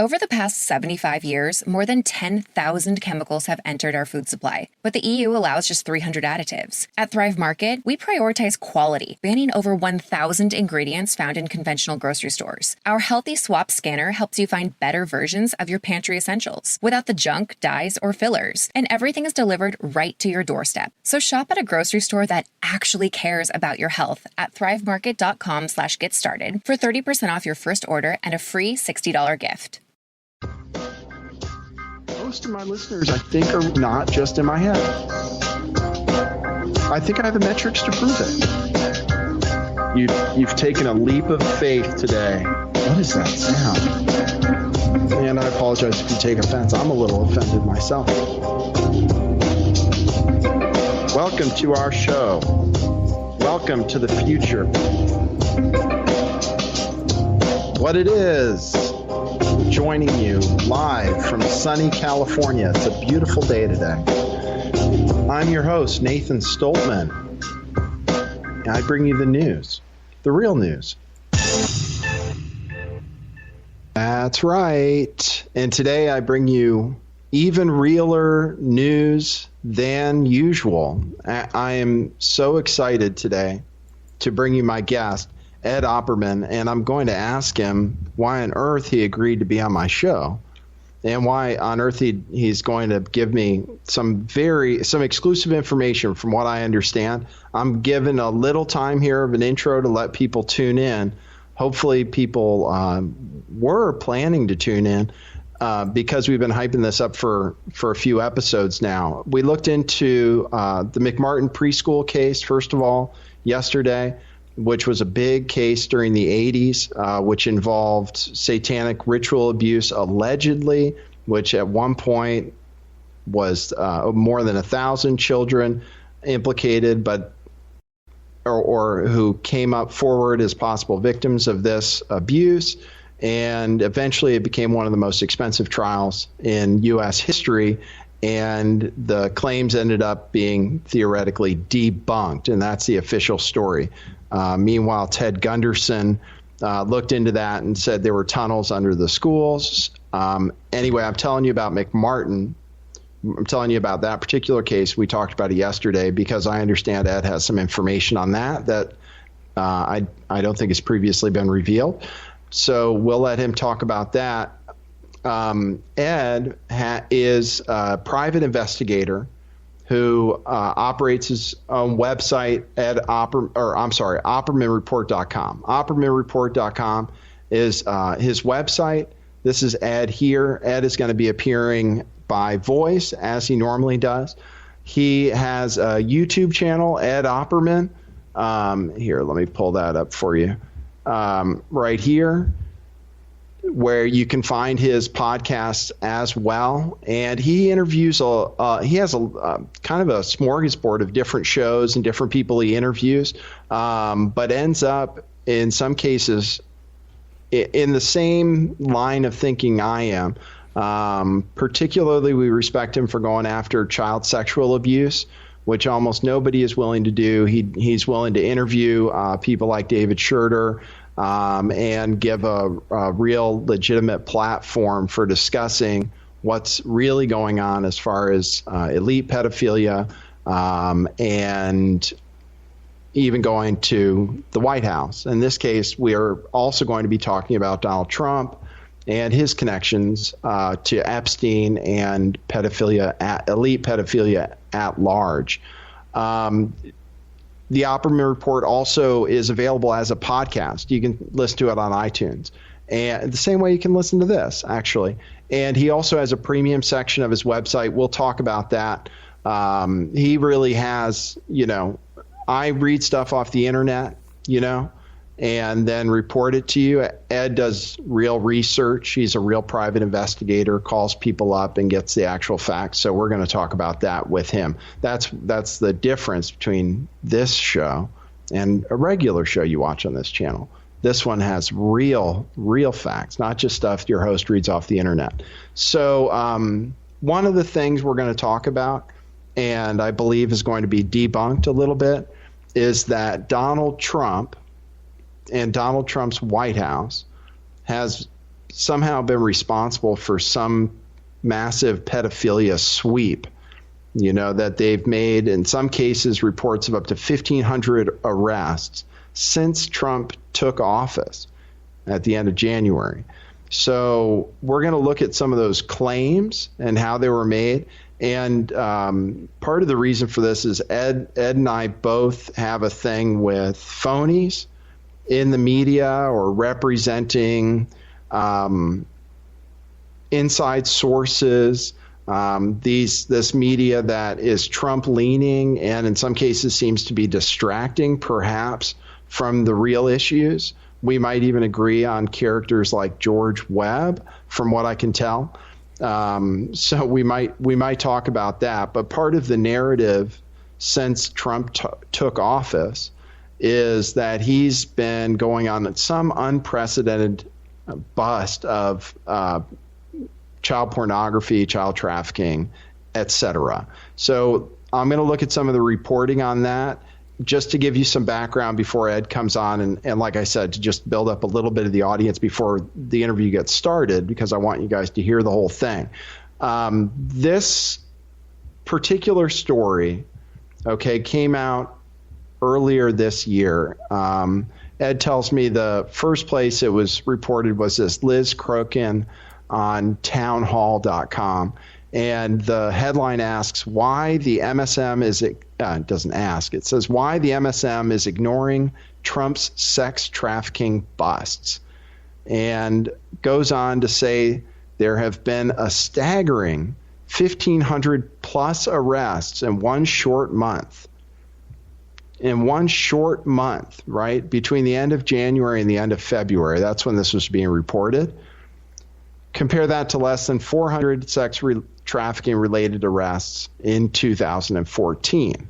Over the past 75 years, more than 10,000 chemicals have entered our food supply, but the EU allows just 300 additives. At Thrive Market, we prioritize quality, banning over 1,000 ingredients found in conventional grocery stores. Our Healthy Swap scanner helps you find better versions of your pantry essentials without the junk, dyes, or fillers, and everything is delivered right to your doorstep. So shop at a grocery store that actually cares about your health at thrivemarket.com/get-started for 30% off your first order and a free $60 gift. Most of my listeners, I think, are not just in my head. I think I have the metrics to prove it. You've taken a leap of faith today. What is that sound? And I apologize if you take offense. I'm a little offended myself. Welcome to our show. Welcome to the future. What it is. Joining you live from sunny California. It's a beautiful day today. I'm your host, Nathan Stoltman. And I bring you the news, the real news. That's right. And today I bring you even realer news than usual. I am so excited today to bring you my guest, Ed Opperman, and I'm going to ask him why on earth he agreed to be on my show and why on earth he's going to give me some exclusive information from what I understand. I'm given a little time here of an intro to let people tune in. Hopefully people were planning to tune in because we've been hyping this up for a few episodes now. We looked into the McMartin preschool case, first of all, yesterday, which was a big case during the 80s, which involved satanic ritual abuse, allegedly, which at one point was more than 1,000 children implicated, or who came up forward as possible victims of this abuse. And eventually it became one of the most expensive trials in U.S. history. And the claims ended up being theoretically debunked, and that's the official story. Meanwhile, Ted Gunderson looked into that and said there were tunnels under the schools. Anyway, I'm telling you about McMartin. I'm telling you about that particular case. We talked about it yesterday because I understand Ed has some information on that I don't think has previously been revealed. So we'll let him talk about that. Ed is a private investigator who operates his own website at OppermanReport.com. OppermanReport.com is his website. This is Ed here. Ed is going to be appearing by voice as he normally does. He has a YouTube channel, Ed Opperman. Here, let me pull that up for you. Right here, where you can find his podcasts as well. And he interviews, he has a kind of a smorgasbord of different shows and different people he interviews, but ends up in some cases in the same line of thinking I am. Particularly, we respect him for going after child sexual abuse, which almost nobody is willing to do. He's willing to interview people like David Schroeder, and give a real legitimate platform for discussing what's really going on as far as elite pedophilia, and even going to the White House. In this case, we are also going to be talking about Donald Trump and his connections to Epstein and elite pedophilia at large. The Opperman Report also is available as a podcast. You can listen to it on iTunes. And the same way you can listen to this, actually. And he also has a premium section of his website. We'll talk about that. He really has, I read stuff off the internet, and then report it to you. Ed does real research. He's a real private investigator, calls people up and gets the actual facts. So we're going to talk about that with him. That's the difference between this show and a regular show you watch on this channel. This one has real facts, not just stuff your host reads off the internet. So one of the things we're going to talk about, and I believe is going to be debunked a little bit, is that Donald Trump and Donald Trump's White House has somehow been responsible for some massive pedophilia sweep. That they've made, in some cases, reports of up to 1,500 arrests since Trump took office at the end of January. So we're going to look at some of those claims and how they were made. And part of the reason for this is Ed and I both have a thing with phonies in the media or representing inside sources. This media that is Trump leaning and in some cases seems to be distracting perhaps from the real issues. We might even agree on characters like George Webb, from what I can tell. So we might talk about that. But part of the narrative since Trump took office is that he's been going on some unprecedented bust of child pornography, child trafficking, etc. So I'm going to look at some of the reporting on that just to give you some background before Ed comes on. And like I said, to just build up a little bit of the audience before the interview gets started, because I want you guys to hear the whole thing. This particular story, came out earlier this year. Ed tells me the first place it was reported was this Liz Crokin on townhall.com. And the headline asks why the MSM is, it doesn't ask, it says why the MSM is ignoring Trump's sex trafficking busts. And goes on to say there have been a staggering 1,500 plus arrests in one short month. In one short month, right? Between the end of January and the end of February, that's when this was being reported. Compare that to less than 400 sex trafficking related arrests in 2014.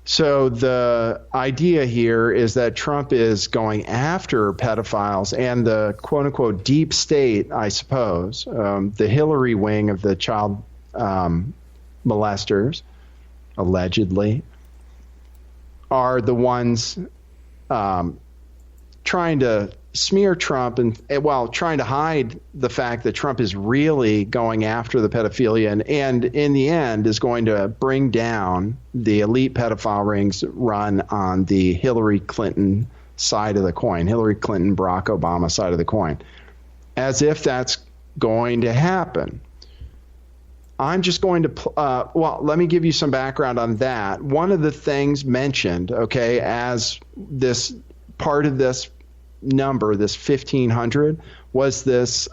So the idea here is that Trump is going after pedophiles and the quote unquote deep state, I suppose, the Hillary wing of the child molesters, allegedly, are the ones trying to smear Trump and trying to hide the fact that Trump is really going after the pedophilia and in the end is going to bring down the elite pedophile rings run on the Hillary Clinton side of the coin, Hillary Clinton, Barack Obama side of the coin, as if that's going to happen. I'm just going to, let me give you some background on that. One of the things mentioned, as this part of this number, this 1,500, was this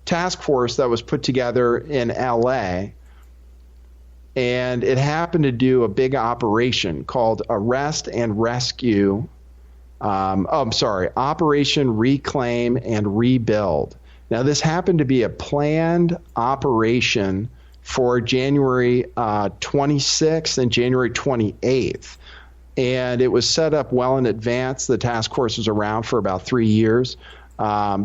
task force that was put together in LA, and it happened to do a big operation called Arrest and Rescue. Operation Reclaim and Rebuild. Now, this happened to be a planned operation for January 26th and January 28th. And it was set up well in advance. The task force was around for about 3 years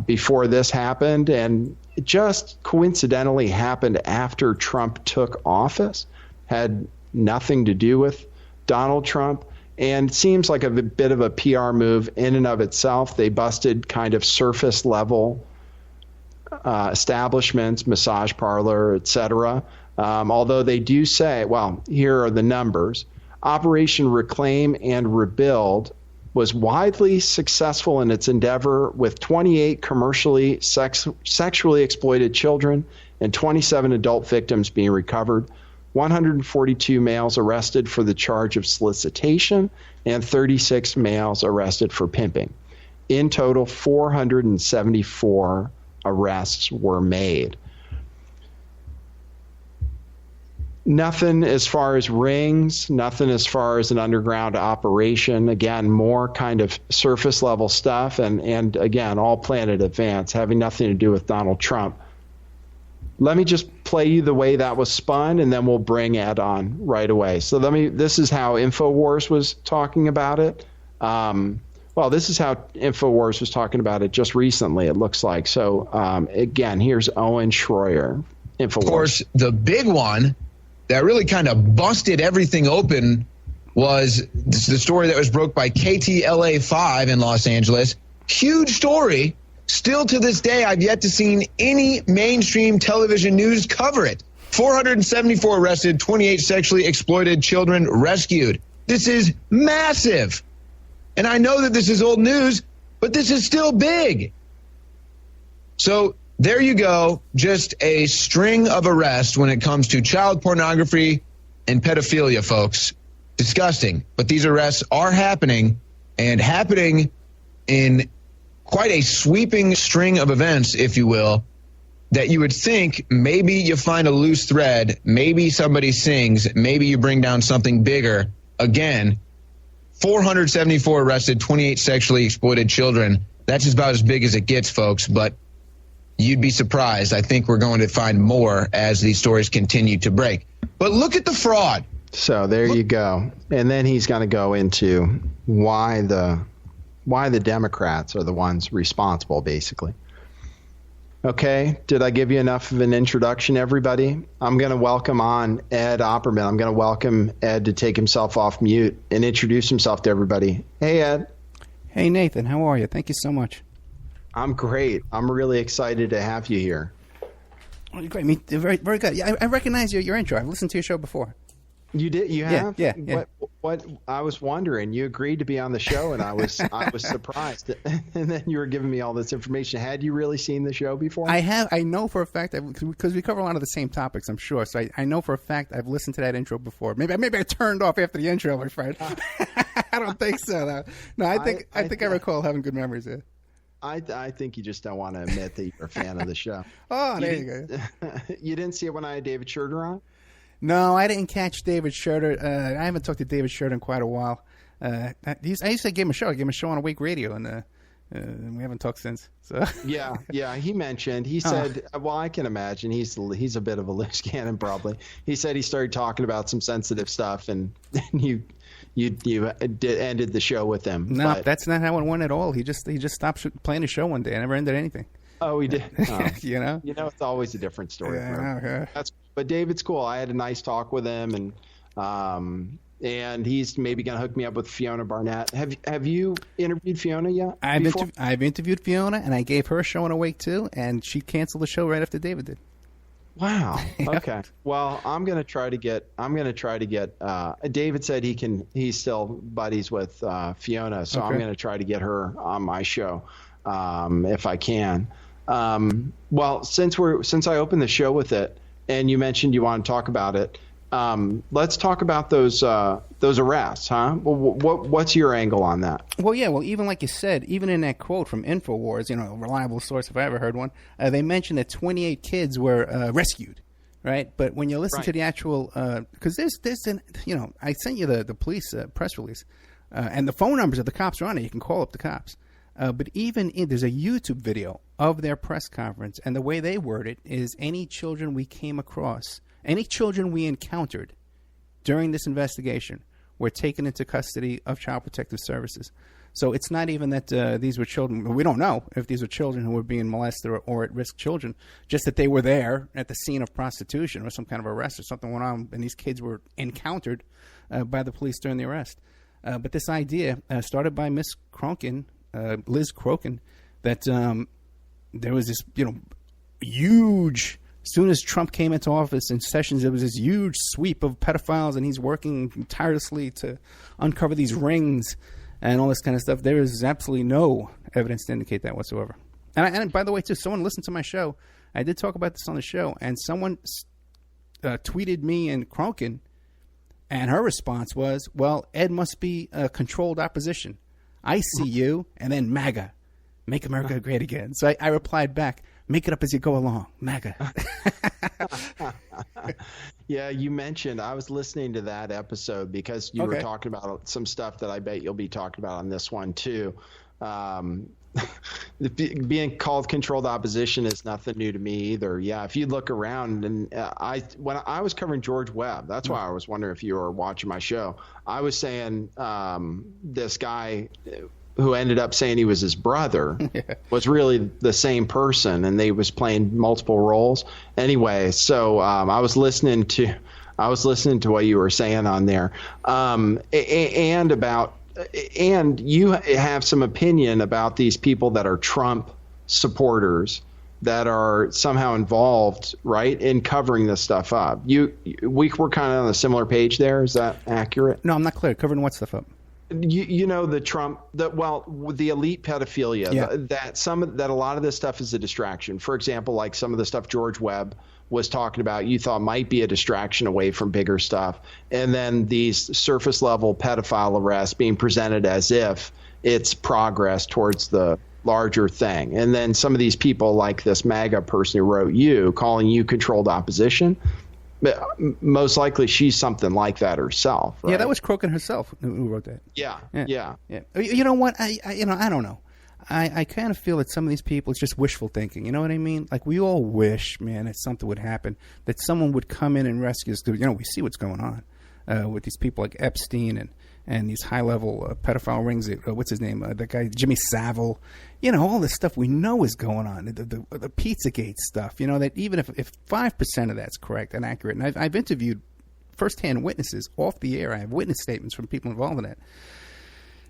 before this happened. And it just coincidentally happened after Trump took office, had nothing to do with Donald Trump. And it seems like a bit of a PR move in and of itself. They busted kind of surface level establishments, massage parlor, etc. Although they do say, here are the numbers. Operation Reclaim and Rebuild was widely successful in its endeavor, with 28 commercially sexually exploited children and 27 adult victims being recovered, 142 males arrested for the charge of solicitation, and 36 males arrested for pimping. In total, 474 arrests were made. Nothing as far as rings, nothing as far as an underground operation. Again, more kind of surface level stuff, and again, all planned in advance, having nothing to do with Donald Trump. Let me just play you the way that was spun, and then we'll bring Ed on right away. So this is how InfoWars was talking about it. This is how InfoWars was talking about it just recently, it looks like. So again, here's Owen Schroyer, InfoWars. Of course, the big one that really kind of busted everything open was the story that was broke by KTLA5 in Los Angeles. Huge story. Still to this day, I've yet to see any mainstream television news cover it. 474 arrested, 28 sexually exploited children rescued. This is massive. And I know that this is old news, but this is still big. So there you go. Just a string of arrests when it comes to child pornography and pedophilia, folks. Disgusting. But these arrests are happening, and happening in quite a sweeping string of events, if you will, that you would think maybe you find a loose thread, maybe somebody sings, maybe you bring down something bigger. Again, 474 arrested, 28 sexually exploited children. That's just about as big as it gets, folks, but you'd be surprised. I think we're going to find more as these stories continue to break. But look at the fraud. So there you go. And then he's going to go into why the Democrats are the ones responsible, basically. Okay, did I give you enough of an introduction, everybody? I'm going to welcome on Ed Opperman. I'm going to welcome Ed to take himself off mute and introduce himself to everybody. Hey, Ed. Hey, Nathan. How are you? Thank you so much. I'm great. I'm really excited to have you here. Oh, you're great. Very, very good. Yeah, I recognize your intro. I've listened to your show before. You did? You have? Yeah. What? I was wondering. You agreed to be on the show, and I was surprised. And then you were giving me all this information. Had you really seen the show before? I have. I know for a fact, because we cover a lot of the same topics, I'm sure. So I know for a fact I've listened to that intro before. Maybe I turned off after the intro, my friend. I don't think so, though. No, I think I recall having good memories there. I think you just don't want to admit that you're a fan of the show. Oh, there you go. You didn't see it when I had David Schroeder on? No, I didn't catch David Schroeder. I haven't talked to David Schroeder in quite a while. I used to give him a show. I gave him a show on Awake Radio, and we haven't talked since. So Yeah. He mentioned. He said, well, I can imagine he's a bit of a loose cannon, probably. He said he started talking about some sensitive stuff, and you ended the show with him. No, that's not how it went at all. He just stopped playing the show one day. I never ended anything. Oh, he did. Oh. You know, it's always a different story. Yeah. But David's cool. I had a nice talk with him, and he's maybe going to hook me up with Fiona Barnett. Have you interviewed Fiona yet? I've interviewed Fiona, and I gave her a show on Awake too, and she canceled the show right after David did. Wow. Okay. Well, I'm going to try to get. David said he's still buddies with Fiona, so okay. I'm going to try to get her on my show if I can. Well, since I opened the show with it, and you mentioned you want to talk about it, let's talk about those arrests, huh? What's your angle on that? Well, yeah. Well, even like you said, even in that quote from InfoWars, a reliable source if I ever heard one, they mentioned that 28 kids were rescued, right? But when you listen to the actual, because I sent you the police press release, and the phone numbers of the cops are on it. You can call up the cops. But there's a YouTube video of their press conference, and the way they word it is any children we came across, any children we encountered during this investigation were taken into custody of Child Protective Services. So it's not even that these were children. We don't know if these were children who were being molested or at-risk children, just that they were there at the scene of prostitution or some kind of arrest or something went on, and these kids were encountered by the police during the arrest. But this idea started by Miss Crokin, Liz Crokin, that there was this, huge, as soon as Trump came into office and Sessions, there was this huge sweep of pedophiles, and he's working tirelessly to uncover these rings and all this kind of stuff. There is absolutely no evidence to indicate that whatsoever. And by the way, too, someone listened to my show. I did talk about this on the show, and someone tweeted me and Crokin, and her response was, well, Ed must be a controlled opposition. I see you, and then MAGA, make America great again. So I replied back, make it up as you go along, MAGA. Yeah, you mentioned, I was listening to that episode because you were talking about some stuff that I bet you'll be talking about on this one too. Being called controlled opposition is nothing new to me either. Yeah, if you look around, and when I was covering George Webb, that's why I was wondering if you were watching my show. I was saying this guy who ended up saying he was his brother was really the same person, and they was playing multiple roles. Anyway, so I was listening to what you were saying on there, and about and you have some opinion about these people that are Trump supporters that are somehow involved, right, in covering this stuff up. We're kind of on a similar page there. Is that accurate? No, I'm not clear. Covering what stuff up? You know, the Trump, the elite pedophilia, that a lot of this stuff is a distraction. For example, like some of the stuff George Webb was talking about, you thought might be a distraction away from bigger stuff. And then these surface level pedophile arrests being presented as if it's progress towards the larger thing. And then some of these people, like this MAGA person who wrote you, calling you controlled opposition, most likely she's something like that herself. Right? Yeah, that was Crokin herself who wrote that. Yeah. You know what? I don't know. I kind of feel that some of these people, it's just wishful thinking. You know what I mean? Like, we all wish, man, that something would happen, that someone would come in and rescue us. You know, we see what's going on with these people like Epstein and these high-level pedophile rings. What's his name? That guy, Jimmy Savile. You know, all this stuff we know is going on. The Pizzagate stuff, you know, that even if 5% of that's correct and accurate, and I've interviewed firsthand witnesses off the air. I have witness statements from people involved in it.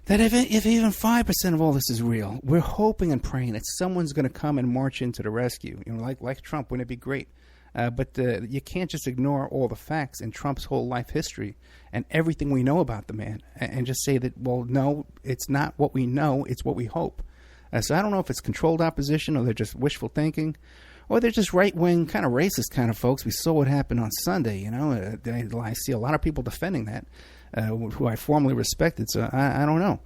That if even 5% of all this is real, we're hoping and praying that someone's going to come and march into the rescue. You know, like Trump, wouldn't it be great? But you can't just ignore all the facts in Trump's whole life history and everything we know about the man and just say that, well, no, it's not what we know, it's what we hope. So I don't know if it's controlled opposition or they're just wishful thinking or they're just right-wing, kind of racist kind of folks. We saw what happened on Sunday, you know. I see a lot of people defending that, who I formerly respected, so I don't know.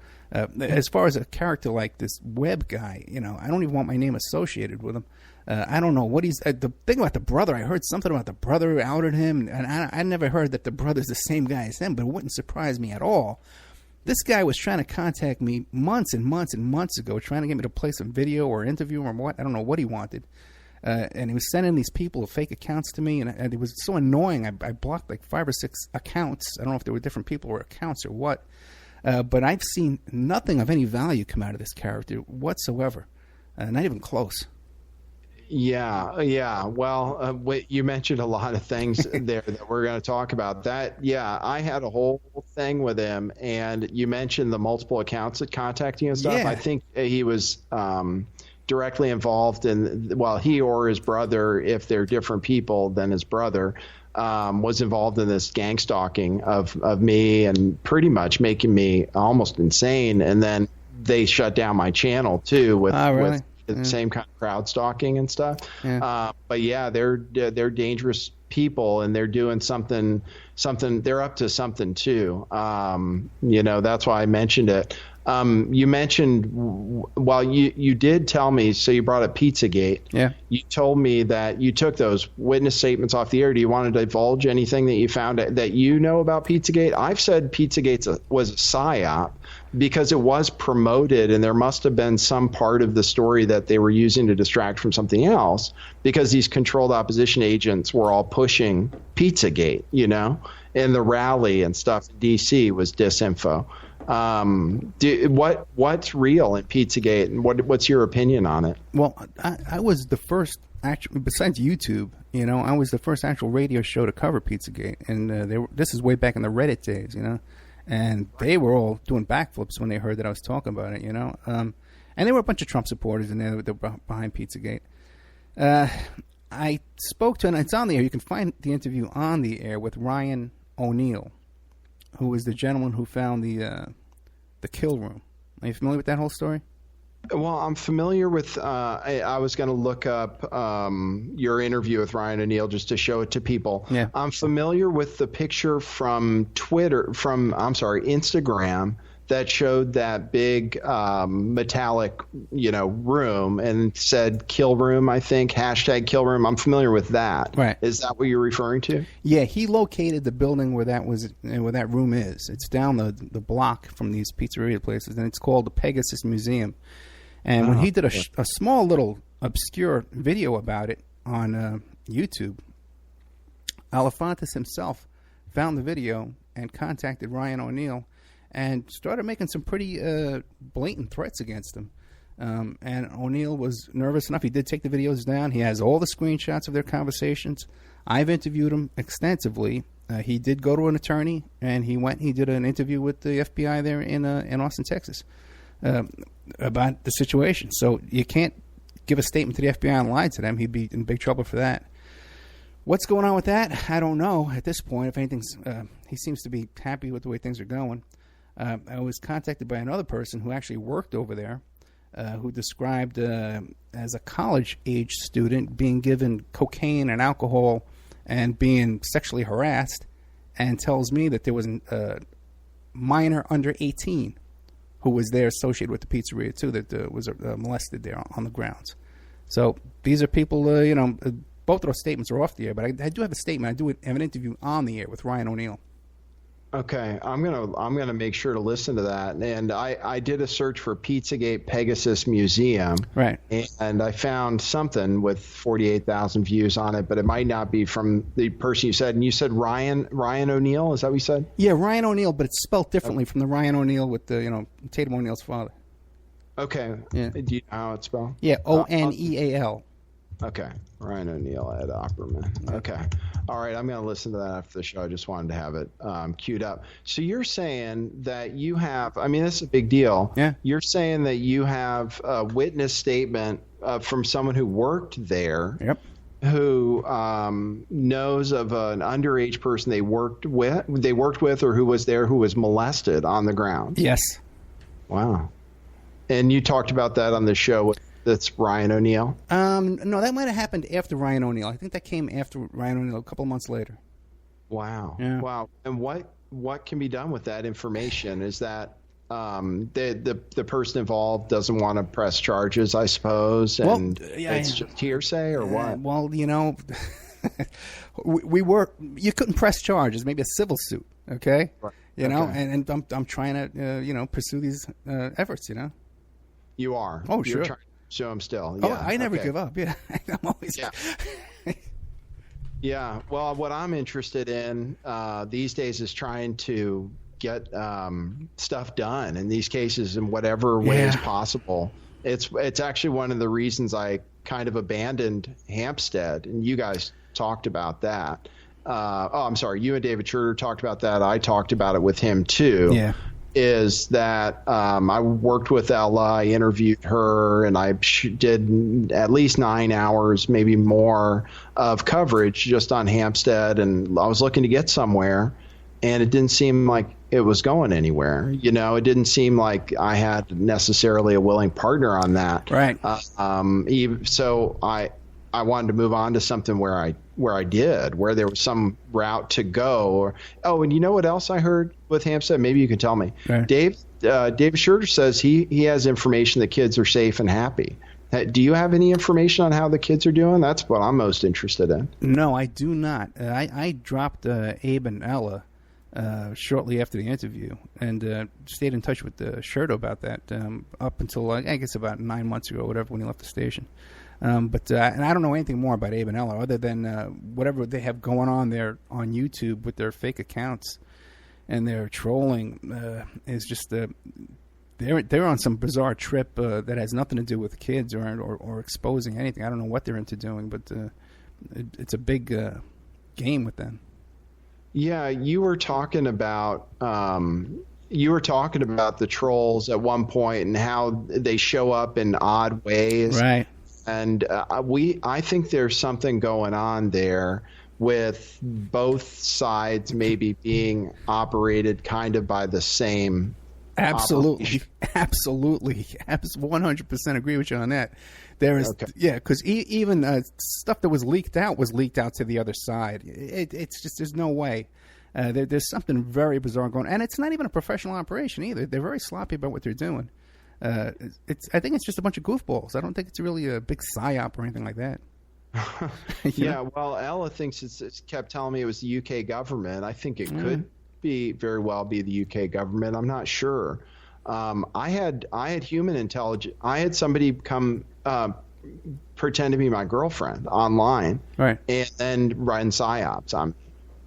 As far as a character like this Webb guy, you know, I don't even want my name associated with him. I don't know what he's the thing about the brother. I heard something about the brother outed him, and I never heard that the brother's the same guy as him, but it wouldn't surprise me at all. This guy was trying to contact me months and months and months ago, trying to get me to play some video or interview or what. I don't know what he wanted. And he was sending these people fake accounts to me, and it was so annoying. I blocked like 5 or 6 accounts. I don't know if they were different people or accounts or what. But I've seen nothing of any value come out of this character whatsoever. Not even close. Yeah. Well, you mentioned a lot of things there that we're going to talk about. I had a whole thing with him, and you mentioned the multiple accounts that contacting and stuff. Yeah. I think he was directly involved in, well, he or his brother, if they're different people than his brother, was involved in this gang stalking of me and pretty much making me almost insane. And then they shut down my channel too with the same kind of crowd stalking and stuff. Yeah. But yeah, they're dangerous people, and they're doing something. They're up to something too. You know, that's why I mentioned it. You mentioned, well, you did tell me, so you brought up Pizzagate. Yeah. You told me that you took those witness statements off the air. Do you want to divulge anything that you found that you know about Pizzagate? I've said Pizzagate was a psyop because it was promoted, and there must have been some part of the story that they were using to distract from something else, because these controlled opposition agents were all pushing Pizzagate, you know, and the rally and stuff in D.C. was disinfo. What's real in Pizzagate, and what's your opinion on it? Well, I was the first, actually, besides YouTube, you know, I was the first actual radio show to cover Pizzagate, and this is way back in the Reddit days, you know, and they were all doing backflips when they heard that I was talking about it, you know, and there were a bunch of Trump supporters in there that were behind Pizzagate. I spoke to, and it's on the air, you can find the interview on the air with Ryan O'Neal, who was the gentleman who found the kill room. Are you familiar with that whole story? Well, I'm familiar with. I was going to look up your interview with Ryan O'Neal just to show it to people. Yeah. I'm familiar with the picture from Instagram that showed that big metallic, you know, room and said kill room, I think, hashtag kill room. I'm familiar with that. Right. Is that what you're referring to? Yeah, he located the building where that room is. It's down the block from these pizzeria places, and it's called the Pegasus Museum. And when he did a small little obscure video about it on YouTube, Alefantis himself found the video and contacted Ryan O'Neal and started making some pretty blatant threats against him. And O'Neill was nervous enough. He did take the videos down. He has all the screenshots of their conversations. I've interviewed him extensively. He did go to an attorney, and he did an interview with the FBI there in Austin, Texas, about the situation. So you can't give a statement to the FBI and lie to them. He'd be in big trouble for that. What's going on with that? I don't know at this point. If anything's, he seems to be happy with the way things are going. I was contacted by another person who actually worked over there, who described as a college-age student being given cocaine and alcohol and being sexually harassed, and tells me that there was a minor under 18 who was there associated with the pizzeria too, that was molested there on the grounds. So these are people, both of those statements are off the air, but I do have a statement. I do have an interview on the air with Ryan O'Neill. Okay, I'm gonna make sure to listen to that. And I did a search for Pizzagate Pegasus Museum, right? And I found something with 48,000 views on it, but it might not be from the person you said. And you said Ryan O'Neill, is that what you said? Yeah, Ryan O'Neill, but it's spelled differently from the Ryan O'Neill with the Tatum O'Neill's father. Okay. Yeah. Do you know how it's spelled? Yeah, O'Neal. Okay. Ryan O'Neill, Ed Opperman. Okay. All right. I'm going to listen to that after the show. I just wanted to have it queued up. So you're saying that you have, this is a big deal. Yeah. You're saying that you have a witness statement from someone who worked there. Yep. Who knows of an underage person they worked with or who was there who was molested on the ground. Yes. Wow. And you talked about that on the show. That's Ryan O'Neill? No, that might have happened after Ryan O'Neill. I think that came after Ryan O'Neill, a couple of months later. Wow. Yeah. Wow. And what can be done with that information? Is that the person involved doesn't want to press charges, I suppose, and it's just hearsay or what? Well, you couldn't press charges, maybe a civil suit, okay? Right. And I'm trying to, pursue these efforts, You are? Oh, sure. You're trying to show them still. Oh, Yeah. I never give up. Yeah, I'm always. Yeah. Yeah. Well, what I'm interested in these days is trying to get stuff done in these cases in whatever way is possible. It's actually one of the reasons I kind of abandoned Hampstead, and you guys talked about that. I'm sorry. You and David Schroeder talked about that. I talked about it with him too. Yeah. Is that I worked with Ella, I interviewed her, and I did at least 9 hours, maybe more, of coverage just on Hampstead, and I was looking to get somewhere, and it didn't seem like it was going anywhere. It didn't seem like I had necessarily a willing partner on that. Right. So I wanted to move on to something where there was some route to go. And you know what else I heard with Hampstead? Maybe you can tell me. Okay. David Schroeder says he has information that kids are safe and happy. Do you have any information on how the kids are doing? That's what I'm most interested in. No, I do not. I dropped Abe and Ella shortly after the interview and stayed in touch with Schroeder about that up until, I guess, about 9 months ago or whatever, when he left the station. But and I don't know anything more about Abe and Ella other than whatever they have going on there on YouTube with their fake accounts and their trolling is just they're on some bizarre trip that has nothing to do with kids or exposing anything. I don't know what they're into doing, but it's a big game with them. Yeah, you were talking about the trolls at one point and how they show up in odd ways. Right. And I think there's something going on there with both sides maybe being operated kind of by the same. Absolutely. 100% agree with you on that. There is, because even stuff that was leaked out to the other side. It's just, there's no way. There's something very bizarre going on. And it's not even a professional operation either. They're very sloppy about what they're doing. I think it's just a bunch of goofballs. I don't think it's really a big psyop or anything like that. Yeah, well, Ella thinks it's kept telling me it was the UK government. I think it could very well be the UK government. I'm not sure. I had human intelligence. I had somebody come pretend to be my girlfriend online, right, and then run psyops. I'm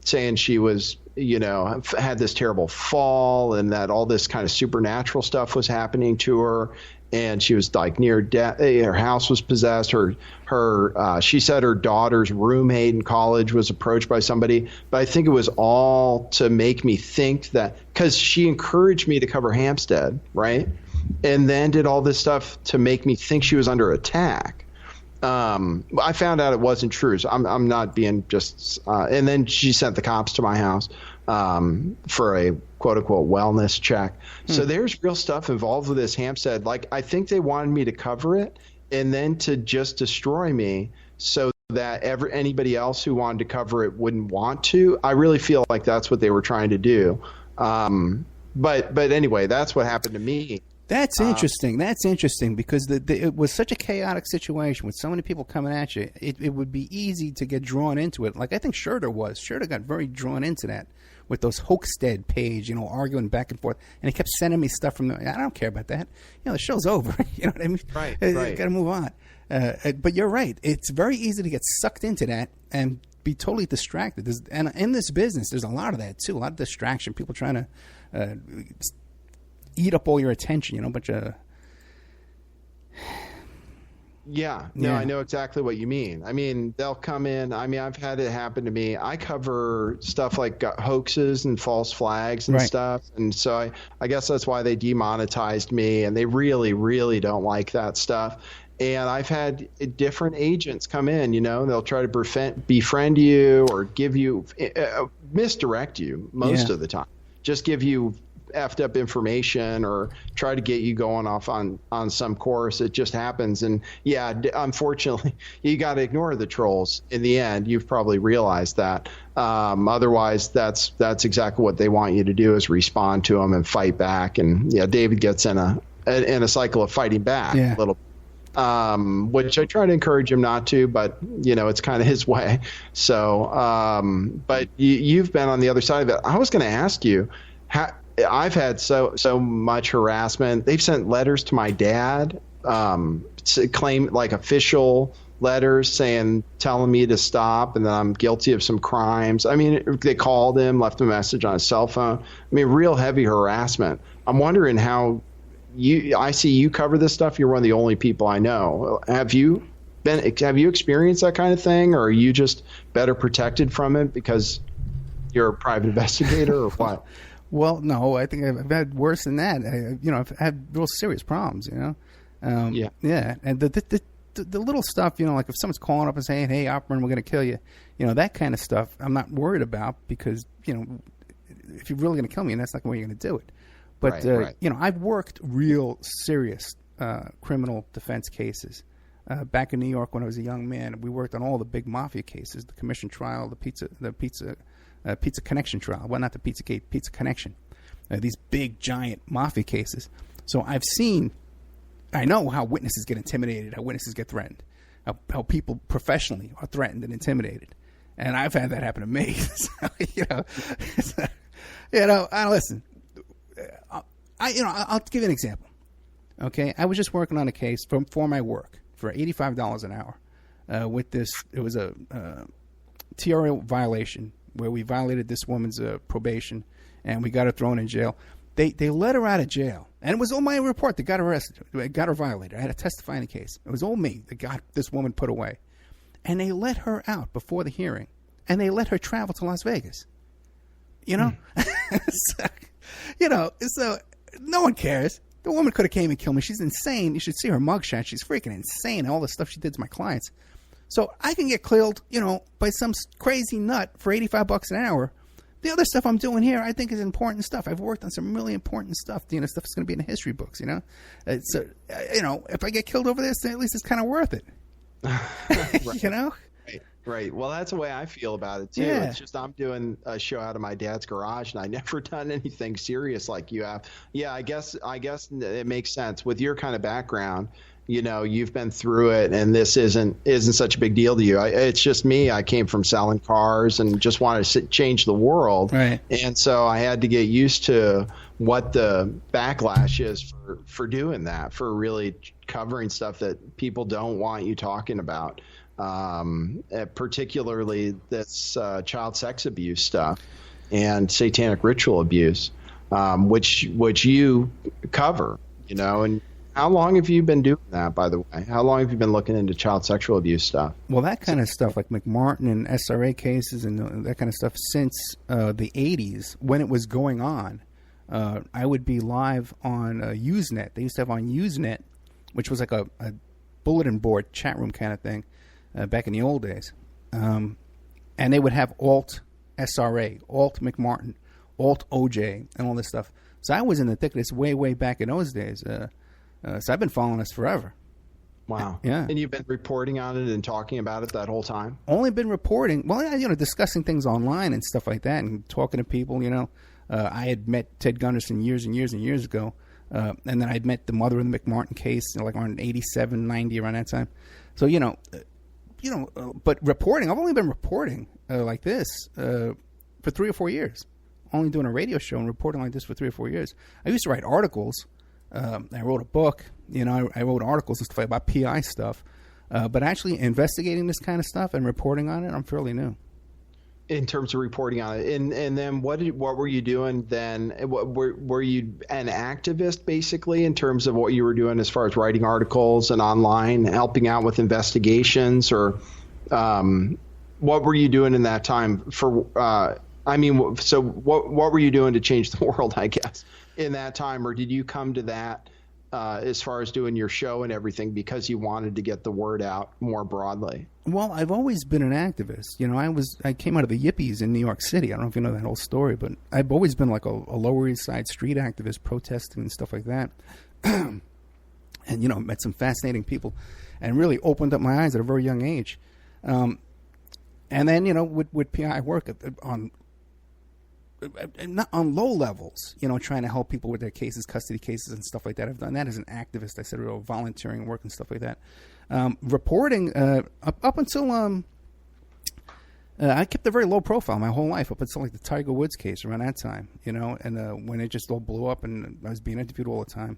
saying she was, had this terrible fall and that all this kind of supernatural stuff was happening to her. and she was like near death. Her house was possessed. She said her daughter's roommate in college was approached by somebody, but I think it was all to make me think that, because she encouraged me to cover Hampstead, right? And then did all this stuff to make me think she was under attack. I found out it wasn't true. So I'm not being just. And then she sent the cops to my house for a quote unquote wellness check. So there's real stuff involved with this Hampstead. Like, I think they wanted me to cover it and then to just destroy me so that anybody else who wanted to cover it wouldn't want to. I really feel like that's what they were trying to do. But anyway, that's what happened to me. That's interesting. That's interesting because it was such a chaotic situation with so many people coming at you. It would be easy to get drawn into it. Like I think Schroeder was. Schroeder got very drawn into that with those Hoaxstead page, arguing back and forth. And he kept sending me stuff from I don't care about that. The show's over. You know what I mean? Right. Got to move on. But you're right. It's very easy to get sucked into that and be totally distracted. And in this business, there's a lot of that too. A lot of distraction. People trying to eat up all your attention, but Yeah, I know exactly what you mean. I mean, they'll come in. I mean, I've had it happen to me. I cover stuff like hoaxes and false flags and stuff. And so I guess that's why they demonetized me, and they really, really don't like that stuff. And I've had different agents come in, they'll try to befriend you or give you, misdirect you most of the time. Just give you effed up information or try to get you going off on some course. It just happens. And unfortunately, you got to ignore the trolls in the end. You've probably realized that. Otherwise, that's exactly what they want you to do, is respond to them and fight back. And David gets in a cycle of fighting back a little, which I try to encourage him not to, but it's kind of his way. So, but you've been on the other side of it. I was going to ask you, I've had so much harassment. They've sent letters to my dad, to claim like official letters telling me to stop and that I'm guilty of some crimes. I mean, they called him, left a message on his cell phone. I mean, real heavy harassment. I'm wondering how I see you cover this stuff. You're one of the only people I know. Have you experienced that kind of thing, or are you just better protected from it because you're a private investigator, or what? Well, no, I think I've had worse than that. I've had real serious problems, Yeah. And the little stuff, like if someone's calling up and saying, "Hey, Opperman, we're going to kill you," that kind of stuff, I'm not worried about because, if you're really going to kill me, and that's not the way you're going to do it. But, I've worked real serious criminal defense cases. Back in New York when I was a young man, we worked on all the big mafia cases, the commission trial, the Pizza Connection trial. Well, not the Pizzagate, Pizza Connection. These big, giant mafia cases. So I know how witnesses get intimidated, how witnesses get threatened, how people professionally are threatened and intimidated. And I've had that happen to me. So, listen, I'll give you an example. Okay, I was just working on a case for my work for $85 an hour with this. It was a TRO violation where we violated this woman's probation, and we got her thrown in jail. They let her out of jail, and it was all my report that got her arrested, got her violated. I had to testify in the case. It was all me that got this woman put away, and they let her out before the hearing, and they let her travel to Las Vegas. So no one cares. The woman could have came and killed me. She's insane. You should see her mugshot. She's freaking insane. All the stuff she did to my clients. So I can get killed, by some crazy nut for $85 an hour. The other stuff I'm doing here, I think, is important stuff. I've worked on some really important stuff. Stuff that's going to be in the history books. So if I get killed over this, then at least it's kind of worth it. Right. Well, that's the way I feel about it too. Yeah. It's just I'm doing a show out of my dad's garage, and I never done anything serious like you have. Yeah, I guess it makes sense with your kind of background. You've been through it, and this isn't such a big deal to you. It's just me. I came from selling cars and just wanted to change the world, right? And so I had to get used to what the backlash is for doing that, for really covering stuff that people don't want you talking about. Particularly this child sex abuse stuff and satanic ritual abuse, which you cover, and How long have you been doing that, by the way? How long have you been looking into child sexual abuse stuff? Well, that kind of stuff, like McMartin and SRA cases and that kind of stuff, since the 80s, when it was going on, I would be live on Usenet. They used to have on Usenet, which was like a bulletin board chat room kind of thing back in the old days. And they would have alt SRA, alt McMartin, alt OJ, and all this stuff. So I was in the thick of this way back in those days. So I've been following this forever. Wow. Yeah. And you've been reporting on it and talking about it that whole time? Only been reporting. Well, discussing things online and stuff like that and talking to people, I had met Ted Gunderson years and years and years ago. And then I'd met the mother of the McMartin case, like around 87, 90, around that time. So, but reporting, I've only been reporting like this for 3 or 4 years. Only doing a radio show and reporting like this for 3 or 4 years. I used to write articles. I wrote a book, I wrote articles and stuff about PI stuff, but actually investigating this kind of stuff and reporting on it, I'm fairly new. In terms of reporting on it, and then what were you doing then? Were you an activist basically in terms of what you were doing as far as writing articles and online, helping out with investigations, or what were you doing in that time? So what were you doing to change the world, I guess, in that time, or did you come to that as far as doing your show and everything because you wanted to get the word out more broadly? Well, I've always been an activist. I came out of the Yippies in New York City. I don't know if you know that whole story, but I've always been like a Lower East Side street activist, protesting and stuff like that. And, met some fascinating people and really opened up my eyes at a very young age. And then, with PI work not on low levels, trying to help people with their cases, custody cases and stuff like that. I've done that as an activist. I said volunteering work and stuff like that. Reporting up until I kept a very low profile my whole life up until like the Tiger Woods case around that time, and when it just all blew up and I was being interviewed all the time.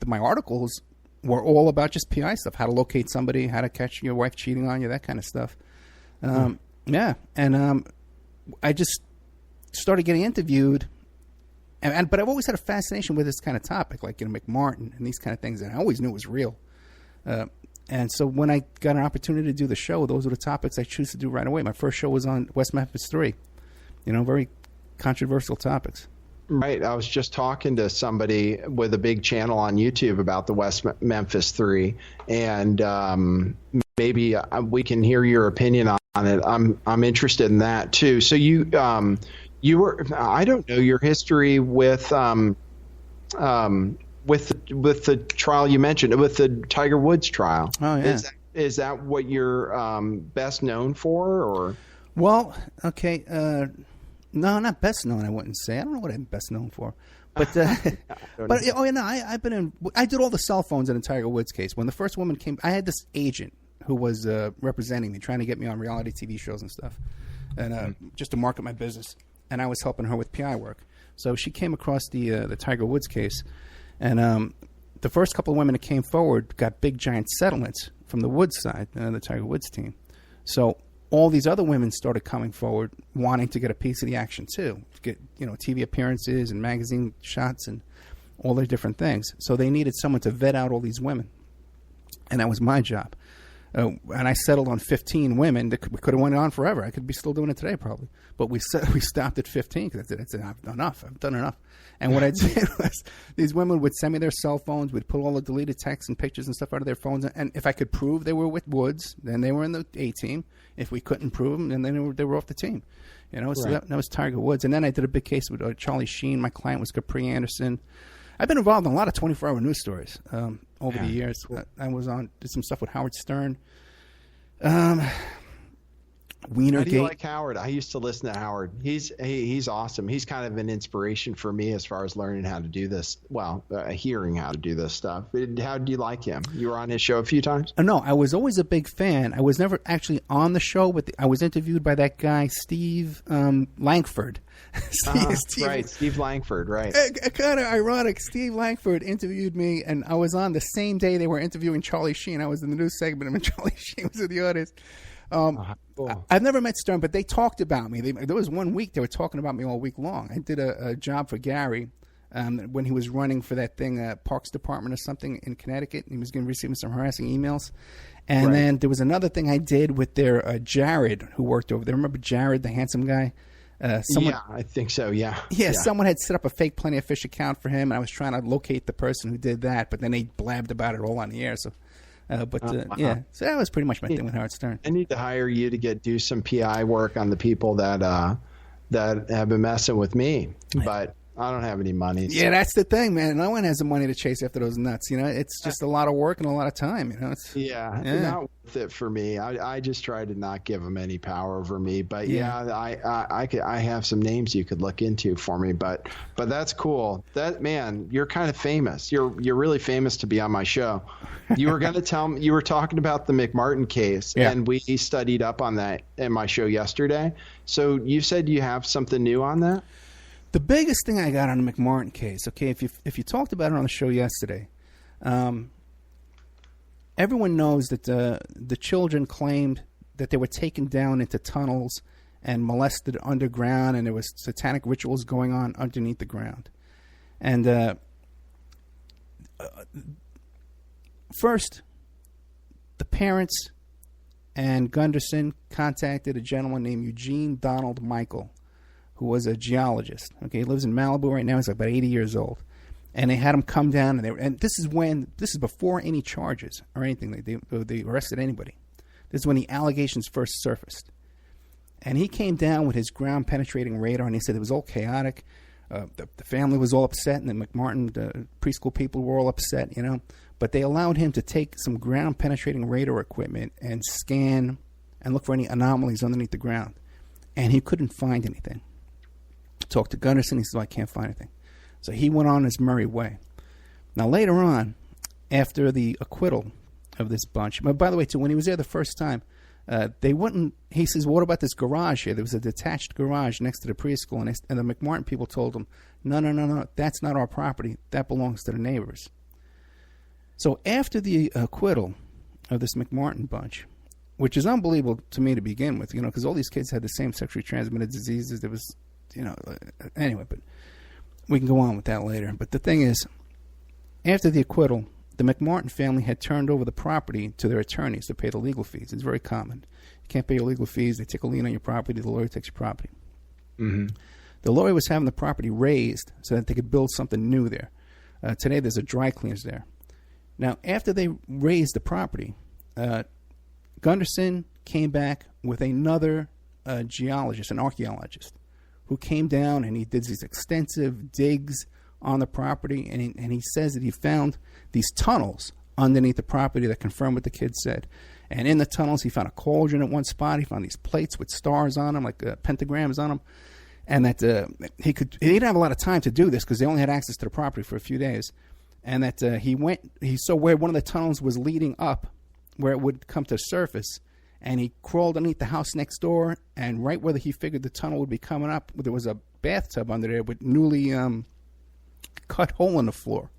My articles were all about just PI stuff, how to locate somebody, how to catch your wife cheating on you, that kind of stuff. Yeah. And I just started getting interviewed, but I've always had a fascination with this kind of topic, like McMartin and these kind of things, and I always knew it was real. And so when I got an opportunity to do the show, those were the topics I choose to do right away. My first show was on West Memphis 3, very controversial topics. Right. I was just talking to somebody with a big channel on YouTube about the West Memphis 3, and maybe we can hear your opinion on it. I'm interested in that too. So you were, I don't know your history with the trial you mentioned, with the Tiger Woods trial. Oh yeah. Is that what you're best known for, or? Well, okay. No, not best known. I wouldn't say. I don't know what I'm best known for, but I've been in. I did all the cell phones in the Tiger Woods case. When the first woman came, I had this agent who was representing me, trying to get me on reality TV shows and stuff, and just to market my business. And I was helping her with PI work. So she came across the Tiger Woods case, and the first couple of women that came forward got big giant settlements from the Woods side, the Tiger Woods team. So all these other women started coming forward wanting to get a piece of the action too, to get TV appearances and magazine shots and all their different things. So they needed someone to vet out all these women, and that was my job. And I settled on 15 women. We could have went on forever. I could be still doing it today probably, but we stopped at 15 because I said I've done enough. I've done enough. And what I did was these women would send me their cell phones. We'd pull all the deleted texts and pictures and stuff out of their phones. And if I could prove they were with Woods, then they were in the A team. If we couldn't prove them, then they were off the team. So right. that was Tiger Woods. And then I did a big case with Charlie Sheen. My client was Capri Anderson. I've been involved in a lot of 24-hour news stories over the years. Cool. I did some stuff with Howard Stern. Wienergate. How do you like Howard? I used to listen to Howard. He's awesome. He's kind of an inspiration for me as far as learning how to do this. Well, hearing how to do this stuff. How do you like him? You were on his show a few times? No, I was always a big fan. I was never actually on the show, but I was interviewed by that guy, Steve Langford. Steve Langford, right. Kind of ironic. Steve Langford interviewed me, and I was on the same day they were interviewing Charlie Sheen. I was in the news segment, and Charlie Sheen was in the audience. Cool. I've never met Stern, but they talked about me. There was 1 week they were talking about me all week long. I did a job for Gary when he was running for that thing, Parks Department or something in Connecticut. He was going to receive some harassing emails. And then there was another thing I did with their Jared, who worked over there. Remember Jared, the handsome guy? Yeah, I think so, yeah. Yeah, someone had set up a fake Plenty of Fish account for him, and I was trying to locate the person who did that, but then they blabbed about it all on the air. So, yeah, so that was pretty much my thing with Howard Stern. I need to hire you to do some PI work on the people that have been messing with me, but I don't have any money. So. Yeah, that's the thing, man. No one has the money to chase after those nuts. You know, it's just a lot of work and a lot of time. You know, not worth it for me. I just try to not give them any power over me. But I have some names you could look into for me. But that's cool. That man, you're kind of famous. You're really famous to be on my show. You were going to tell me, you were talking about the McMartin case, and we studied up on that in my show yesterday. So you said you have something new on that? The biggest thing I got on the McMartin case, okay, if you talked about it on the show yesterday, everyone knows that the children claimed that they were taken down into tunnels and molested underground, and there was satanic rituals going on underneath the ground. And first, the parents and Gunderson contacted a gentleman named Eugene Donald Michael, who was a geologist. Okay, he lives in Malibu right now. He's like about 80 years old, and they had him come down. And this is before any charges or anything. They arrested anybody. This is when the allegations first surfaced, and he came down with his ground penetrating radar, and he said it was all chaotic. The family was all upset, and the McMartin preschool people were all upset, you know. But they allowed him to take some ground penetrating radar equipment and scan and look for any anomalies underneath the ground, and he couldn't find anything. Talked to Gunderson. He said, I can't find anything. So he went on his merry way. Now, later on, after the acquittal of this bunch, but by the way, too, when he was there the first time, they wouldn't. He says, what about this garage here? There was a detached garage next to the preschool, and the McMartin people told him, no, that's not our property. That belongs to the neighbors. So after the acquittal of this McMartin bunch, which is unbelievable to me to begin with, you know, because all these kids had the same sexually transmitted diseases. There was, you know, anyway, but we can go on with that later. But the thing is, after the acquittal, the McMartin family had turned over the property to their attorneys to pay the legal fees. It's very common. You can't pay your legal fees. They take a lien on your property. The lawyer takes your property. Mm-hmm. The lawyer was having the property raised so that they could build something new there. Today, there's a dry cleaners there. Now, after they raised the property, Gunderson came back with another geologist, an archaeologist, who came down and he did these extensive digs on the property, and he says that he found these tunnels underneath the property that confirmed what the kids said. And in the tunnels, he found a cauldron at one spot. He found these plates with stars on them, like pentagrams on them, and that he didn't have a lot of time to do this because they only had access to the property for a few days. And that he saw where one of the tunnels was leading up, where it would come to surface. And he crawled underneath the house next door, and right where he figured the tunnel would be coming up, there was a bathtub under there with newly cut hole in the floor.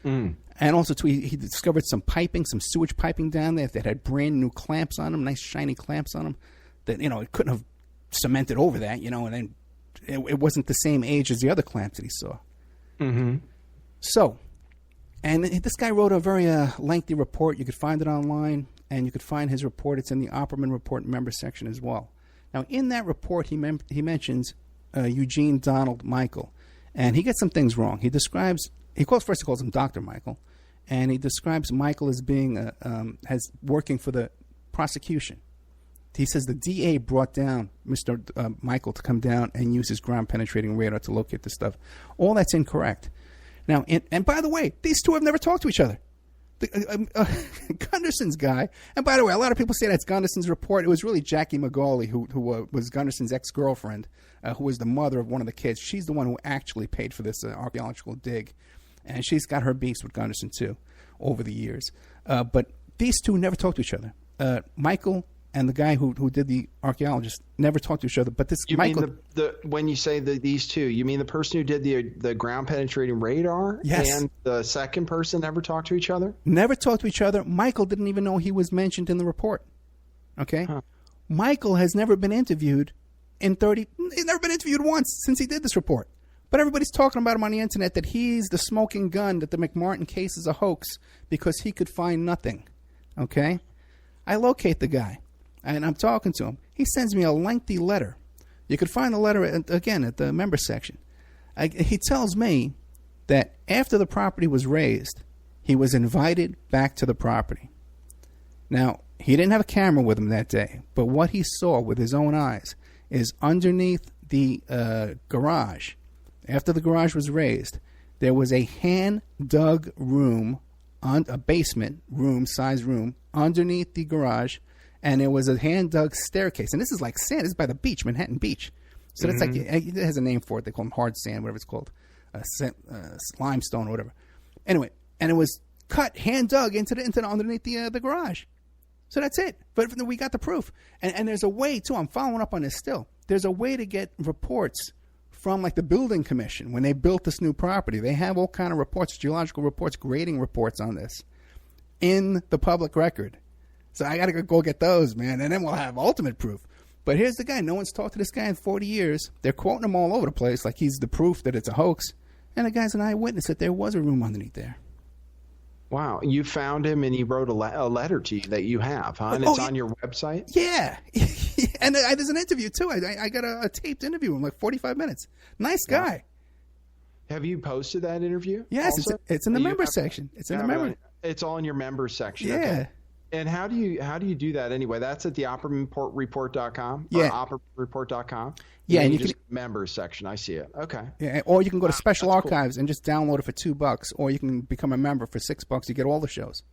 Mm. And also, too, he discovered some piping, some sewage piping down there that had brand new clamps on them, nice shiny clamps on them, that, you know, it couldn't have cemented over that, you know, and then it wasn't the same age as the other clamps that he saw. Mm-hmm. So, and this guy wrote a very lengthy report. You could find it online. And you could find his report. It's in the Opperman Report member section as well. Now, in that report, he mentions Eugene Donald Michael. And he gets some things wrong. He calls him Dr. Michael. And he describes Michael as being working for the prosecution. He says the DA brought down Mr. Michael to come down and use his ground-penetrating radar to locate this stuff. All that's incorrect. Now, and by the way, these two have never talked to each other. Gunderson's guy, and by the way, a lot of people say that's Gunderson's report. It was really Jackie McGauley, who was Gunderson's ex-girlfriend, who was the mother of one of the kids. She's the one who actually paid for this archaeological dig, and she's got her beefs with Gunderson too over the years. But these two never talked to each other. Michael and the guy who did the archaeologist never talked to each other. But this Michael, mean when you say these two, you mean the person who did the ground penetrating radar? Yes. And the second person never talked to each other? Never talked to each other. Michael didn't even know he was mentioned in the report. Okay? Huh. Michael has never been interviewed he's never been interviewed once since he did this report. But everybody's talking about him on the internet that he's the smoking gun, that the McMartin case is a hoax because he could find nothing. Okay? I locate the guy, and I'm talking to him. He sends me a lengthy letter. You could find the letter, again, at the member section. He tells me that after the property was raised, he was invited back to the property. Now, he didn't have a camera with him that day, but what he saw with his own eyes is underneath the garage, after the garage was raised, there was a hand-dug room, a basement room, size room, underneath the garage, and there was a hand-dug staircase. And this is like sand. This is by the beach, Manhattan Beach. So that's like, it has a name for it. They call them hard sand, whatever it's called, limestone or whatever. Anyway, and it was cut, hand-dug into the underneath the garage. So that's it. But we got the proof. And there's a way, too. I'm following up on this still. There's a way to get reports from, like, the building commission when they built this new property. They have all kind of reports, geological reports, grading reports on this in the public record. So I got to go get those, man, and then we'll have ultimate proof. But here's the guy. No one's talked to this guy in 40 years. They're quoting him all over the place like he's the proof that it's a hoax. And the guy's an eyewitness that there was a room underneath there. Wow, you found him and he wrote a letter to you that you have, huh? And it's on your website? Yeah. And there's an interview, too. I got a taped interview in like 45 minutes. Nice guy. Have you posted that interview? Yes, it's in the member section. It's in the member. It's all in your member section. Yeah. Okay. And how do you do that anyway? That's at the OppermanReport.com? Yeah. OppermanReport.com? Yeah, and you just members section. I see it. Okay. Yeah, or you can go to Special Archives and just download it for $2, or you can become a member for $6. You get all the shows.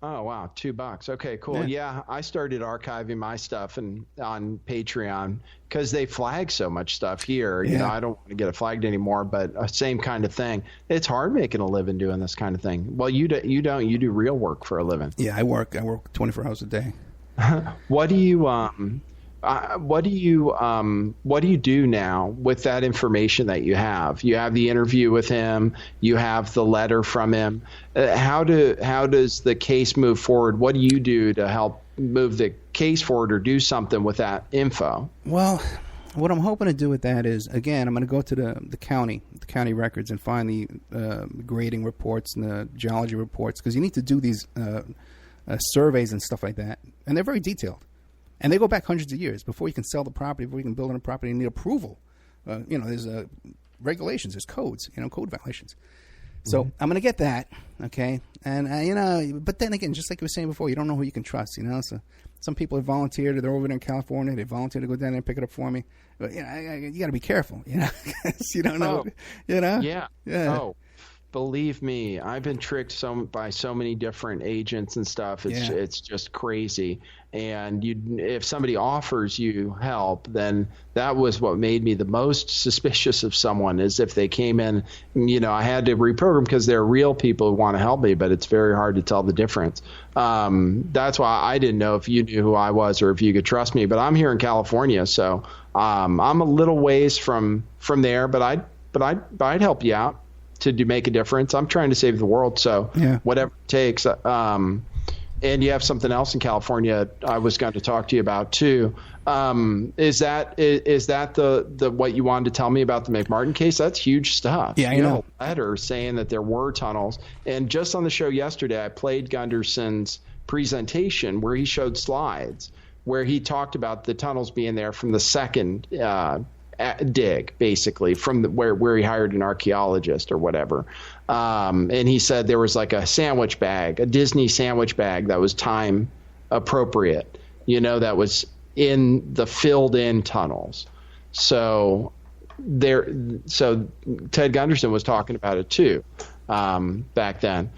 Oh, wow. $2. Okay, cool. Yeah, I started archiving my stuff on Patreon because they flag so much stuff here. You know, I don't want to get it flagged anymore, but same kind of thing. It's hard making a living doing this kind of thing. Well, you don't. You do real work for a living. Yeah, I work 24 hours a day. What do you do now with that information that you have? You have the interview with him. You have the letter from him. How does the case move forward? What do you do to help move the case forward or do something with that info? Well, what I'm hoping to do with that is, again, I'm going to go to the county records and find the grading reports and the geology reports, because you need to do these surveys and stuff like that, and they're very detailed. And they go back hundreds of years. Before you can sell the property, before you can build on a property, you need approval. There's regulations, there's codes, code violations. So I'm going to get that, okay? And, but then again, just like you were saying before, you don't know who you can trust, So some people have volunteered. They're over there in California. They volunteered to go down there and pick it up for me. But, you got to be careful, you don't know, Yeah. Oh. Believe me, I've been tricked by so many different agents and stuff. It's just crazy. And if somebody offers you help, then that was what made me the most suspicious of someone, is if they came in. I had to reprogram because they're real people who want to help me, but it's very hard to tell the difference. That's why I didn't know if you knew who I was or if you could trust me. But I'm here in California, so I'm a little ways from there. But I'd help you out to make a difference. I'm trying to save the world, so whatever it takes. And you have something else in California I was going to talk to you about too. Is that the what you wanted to tell me about the McMartin case? That's huge stuff. Yeah, I know. A letter saying that there were tunnels, and just on the show yesterday, I played Gunderson's presentation where he showed slides where he talked about the tunnels being there from the second dig, basically, from where he hired an archaeologist or whatever. And he said there was like a sandwich bag, a Disney sandwich bag that was time appropriate, that was in the filled in tunnels. So Ted Gunderson was talking about it too, back then.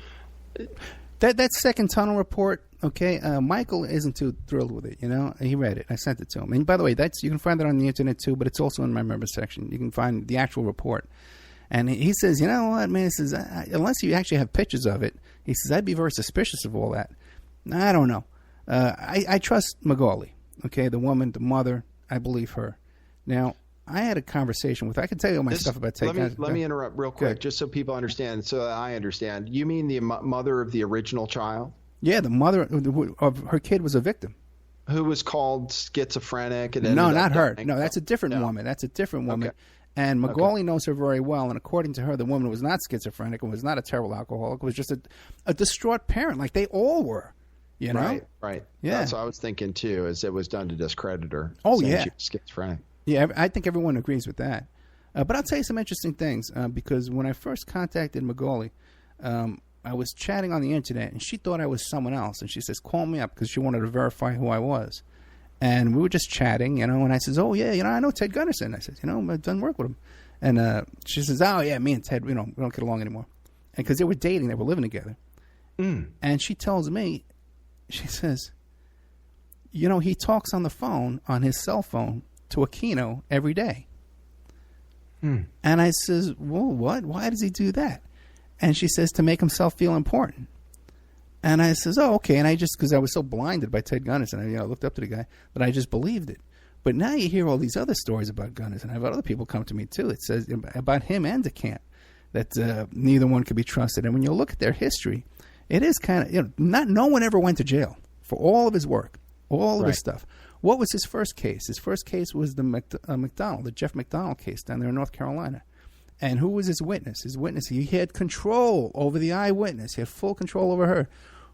That second tunnel report, okay, Michael isn't too thrilled with it, He read it. I sent it to him. And by the way, you can find that on the internet too, but it's also in my member section. You can find the actual report. And he says, you know what, man, he says, unless you actually have pictures of it, he says, I'd be very suspicious of all that. I don't know. I trust Magali, okay, the woman, the mother. I believe her. Now, I had a conversation with. I can tell you all my stuff about Ted. Let me interrupt real quick, just so people understand, so that I understand. You mean the mother of the original child? Yeah, the mother of her kid was a victim. Who was called schizophrenic? And no, not her. No, that's a different woman. That's a different woman. Okay. And Magali knows her very well, and according to her, the woman was not schizophrenic and was not a terrible alcoholic. It was just a distraught parent, like they all were, you know? Right. Yeah. That's what I was thinking, too, is it was done to discredit her. Oh, saying yeah. she was schizophrenic. Yeah, I think everyone agrees with that. But I'll tell you some interesting things, because when I first contacted Magali, I was chatting on the internet, and she thought I was someone else. And she says, call me up, because she wanted to verify who I was. And we were just chatting, you know, and I says, oh, yeah, you know, I know Ted Gunderson. I says, you know, I've done work with him. And she says, oh, yeah, me and Ted, you know, we don't get along anymore. And because they were dating, they were living together. And she tells me, she says, you know, he talks on the phone, on his cell phone, to Aquino every day. And I says, well, what? Why does he do that? And she says, to make himself feel important. And I says, oh, okay. And I just, because I was so blinded by Ted Gunderson, I looked up to the guy, that I just believed it. But now you hear all these other stories about Gunderson. I've had other people come to me, too. It says about him and DeCamp that neither one could be trusted. And when you look at their history, it is kind of, you know, no one ever went to jail for all of his work, all of his stuff. What was his first case? His first case was the Jeff McDonald case down there in North Carolina. And who was his witness? His witness, he had control over the eyewitness. He had full control over her.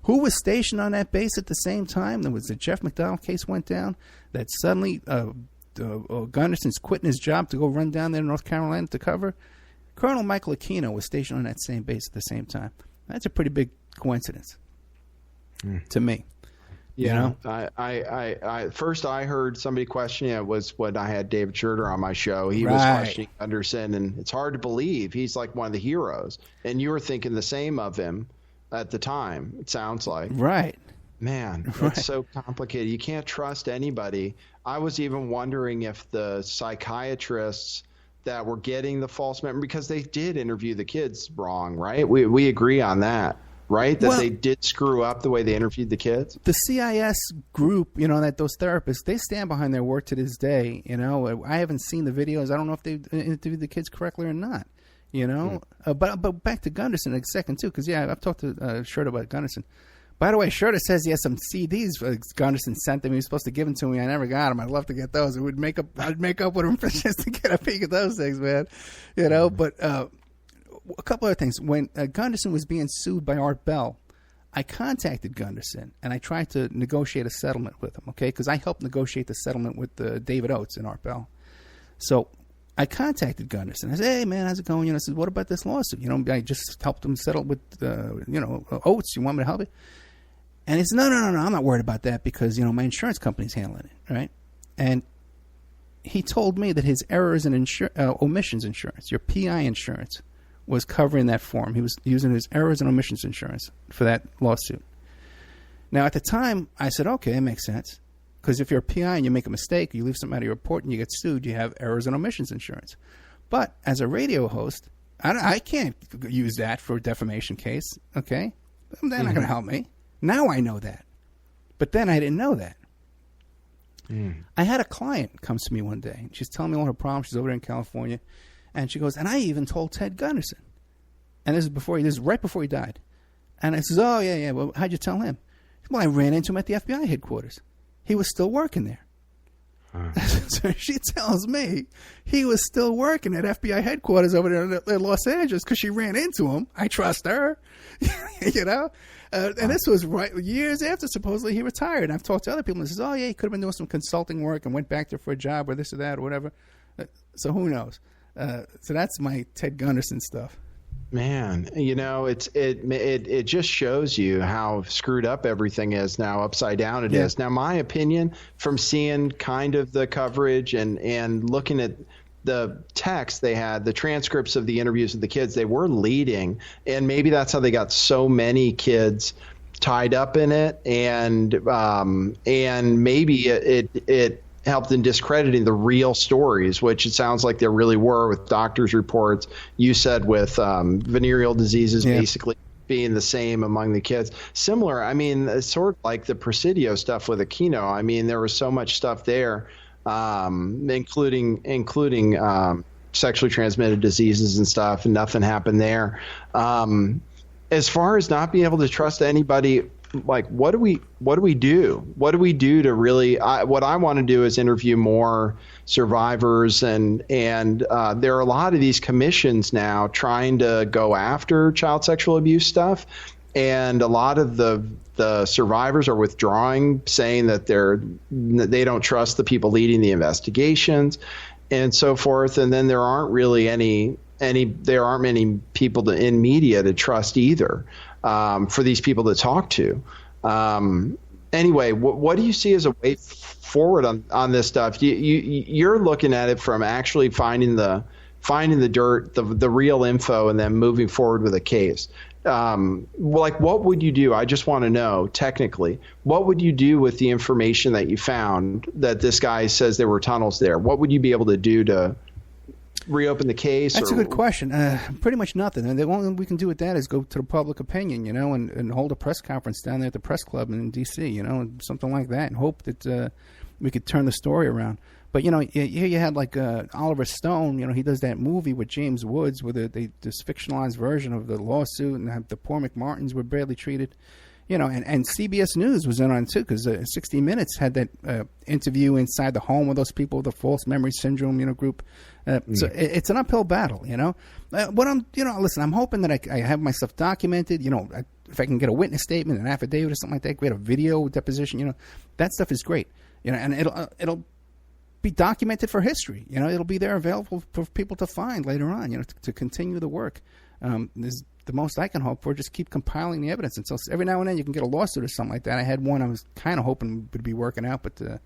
Who was stationed on that base at the same time? There was the Jeff McDonald case went down. That suddenly Gunderson's quitting his job to go run down there in North Carolina to cover. Colonel Michael Aquino was stationed on that same base at the same time. That's a pretty big coincidence to me. Yeah, you know? I first I heard somebody questioning it was when I had David Schroeder on my show. He was questioning Gunderson, and it's hard to believe he's like one of the heroes. And you were thinking the same of him at the time. It sounds like Man, it's so complicated. You can't trust anybody. I was even wondering if the psychiatrists that were getting the false memory, because they did interview the kids wrong, right? We agree on that. Right? That they did screw up the way they interviewed the kids? The CIS group, you know, that those therapists, they stand behind their work to this day. You know, I haven't seen the videos. I don't know if they interviewed the kids correctly or not, you know. But back to Gunderson in a second, too, because, I've talked to Schroeder about Gunderson. By the way, Schroeder says he has some CDs Gunderson sent him. He was supposed to give them to me. I never got them. I'd love to get those. I'd make up with him just to get a peek at those things, man. You know, but... a couple other things. When Gunderson was being sued by Art Bell, I contacted Gunderson, and I tried to negotiate a settlement with him, okay? Because I helped negotiate the settlement with David Oates and Art Bell. So I contacted Gunderson. I said, hey, man, how's it going? You know, I said, what about this lawsuit? You know, I just helped him settle with, Oates. You want me to help you? And he said, no, I'm not worried about that because, you know, my insurance company's handling it, right? And he told me that his errors in omissions insurance, your PI insurance, was covering that form. He was using his errors and omissions insurance for that lawsuit. Now, at the time, I said, okay, that makes sense. Because if you're a PI and you make a mistake, you leave something out of your report and you get sued, you have errors and omissions insurance. But as a radio host, I can't use that for a defamation case, okay? They're not going to help me. Now I know that. But then I didn't know that. I had a client comes to me one day. And she's telling me all her problems. She's over there in California. And she goes, and I even told Ted Gunderson. And this is right before he died. And I says, oh, yeah. Well, how'd you tell him? Well, I ran into him at the FBI headquarters. He was still working there. So she tells me he was still working at FBI headquarters over there in Los Angeles because she ran into him. I trust her, you know. And this was right years after supposedly he retired. And I've talked to other people and says, oh, yeah, he could have been doing some consulting work and went back there for a job or this or that or whatever. So who knows? So that's my Ted Gunderson stuff. Man, you know, it just shows you how screwed up everything is now, upside down it is. Now, my opinion from seeing kind of the coverage and looking at the text they had, the transcripts of the interviews with the kids, they were leading. And maybe that's how they got so many kids tied up in it. And maybe it helped in discrediting the real stories, which it sounds like there really were with doctors' reports. You said with venereal diseases basically being the same among the kids. Similar, I mean, sort of like the Presidio stuff with Aquino. I mean, there was so much stuff there, including sexually transmitted diseases and stuff, and nothing happened there. As far as not being able to trust anybody, like, what do we do? What do we do to really? What I want to do is interview more survivors, and there are a lot of these commissions now trying to go after child sexual abuse stuff, and a lot of the survivors are withdrawing, saying that they don't trust the people leading the investigations, and so forth. And then there aren't really there aren't many people in media to trust either, for these people to talk to. Anyway, what do you see as a way forward on this stuff? You're looking at it from actually finding the dirt, the real info, and then moving forward with a case. Like, what would you do? I just want to know, technically, what would you do with the information that you found that this guy says there were tunnels there? What would you be able to do to reopen the case? That's a good question. Pretty much nothing. And the only thing we can do with that is go to the public opinion, and hold a press conference down there at the press club in D.C., something like that, and hope that we could turn the story around. But, here you had like Oliver Stone, he does that movie with James Woods with this fictionalized version of the lawsuit, and the poor McMartins were badly treated. And CBS News was in on it too, because 60 Minutes had that interview inside the home of those people with the false memory syndrome, group. So it's an uphill battle, listen, I'm hoping that I have my stuff documented, if I can get a witness statement, an affidavit or something like that, get a video deposition, that stuff is great, and it'll be documented for history. It'll be there available for people to find later on, to continue the work. This the most I can hope for. Just keep compiling the evidence until every now and then you can get a lawsuit or something like that. I had one I was kind of hoping would be working out, but it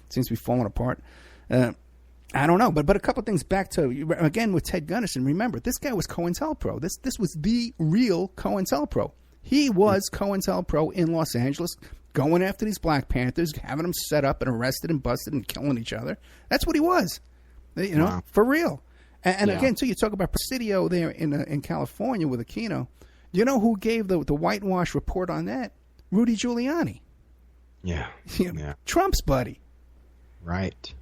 seems to be falling apart. I don't know, but a couple of things back to, again, with Ted Gunnison. Remember, this guy was COINTELPRO. This was the real COINTELPRO. He was COINTELPRO in Los Angeles, going after these Black Panthers, having them set up and arrested and busted and killing each other. That's what he was, wow. For real. And again, too, you talk about Presidio there in California with Aquino. You know who gave the whitewash report on that? Rudy Giuliani. Yeah. Trump's buddy. Right.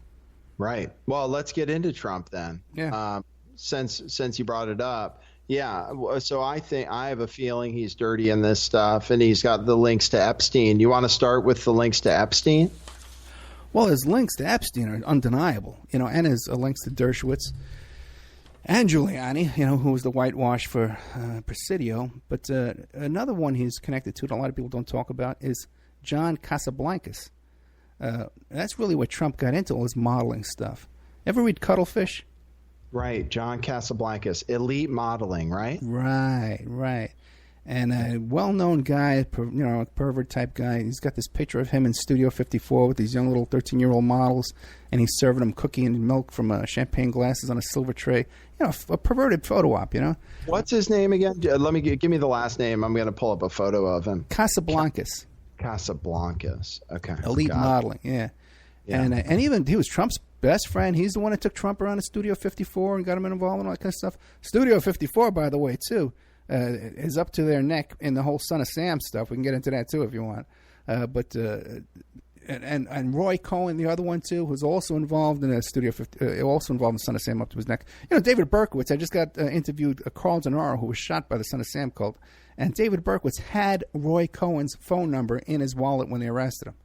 Well, let's get into Trump then. Yeah. Since you brought it up. Yeah. So I have a feeling he's dirty in this stuff, and he's got the links to Epstein. You want to start with the links to Epstein? Well, his links to Epstein are undeniable, and his links to Dershowitz and Giuliani, who was the whitewash for Presidio. But another one he's connected to that a lot of people don't talk about is John Casablancas. That's really what Trump got into, all his modeling stuff. Ever read Cuttlefish? Right, John Casablancas, elite modeling, right? Right. And a well-known guy, a pervert-type guy. He's got this picture of him in Studio 54 with these young little 13-year-old models, and he's serving them cookie and milk from champagne glasses on a silver tray. A perverted photo op, What's his name again? Give me the last name. I'm going to pull up a photo of him. Casablancas. Okay. Elite modeling, yeah. And even he was Trump's best friend. He's the one that took Trump around to Studio 54 and got him involved in all that kind of stuff. Studio 54, by the way, too, is up to their neck in the whole Son of Sam stuff. We can get into that too if you want. And Roy Cohen, the other one too, who's also involved in Studio 50, also involved in Son of Sam up to his neck. David Berkowitz. I just got interviewed Carl Denaro, who was shot by the Son of Sam cult, and David Berkowitz had Roy Cohen's phone number in his wallet when they arrested him.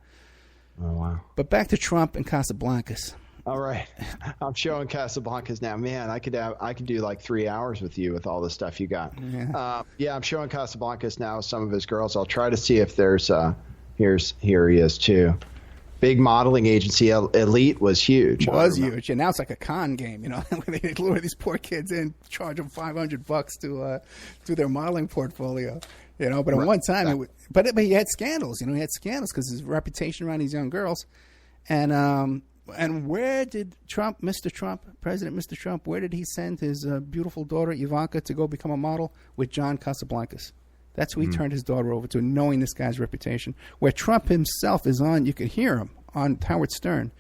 Oh wow! But back to Trump and Casablancas. All right, I'm showing Casablancas now. Man, I could do like 3 hours with you with all the stuff you got. Yeah, I'm showing Casablancas now. Some of his girls. I'll try to see if there's here he is too. Big modeling agency. Elite was huge. Huge, and now it's like a con game. They lure these poor kids in, charge them $500 to do their modeling portfolio. But at one time, but he had scandals. He had scandals because his reputation around these young girls, and where did President Mr. Trump, where did he send his beautiful daughter Ivanka to go become a model? With John Casablancas. That's who he turned his daughter over to, knowing this guy's reputation. Where Trump himself is on, you could hear him on Howard Stern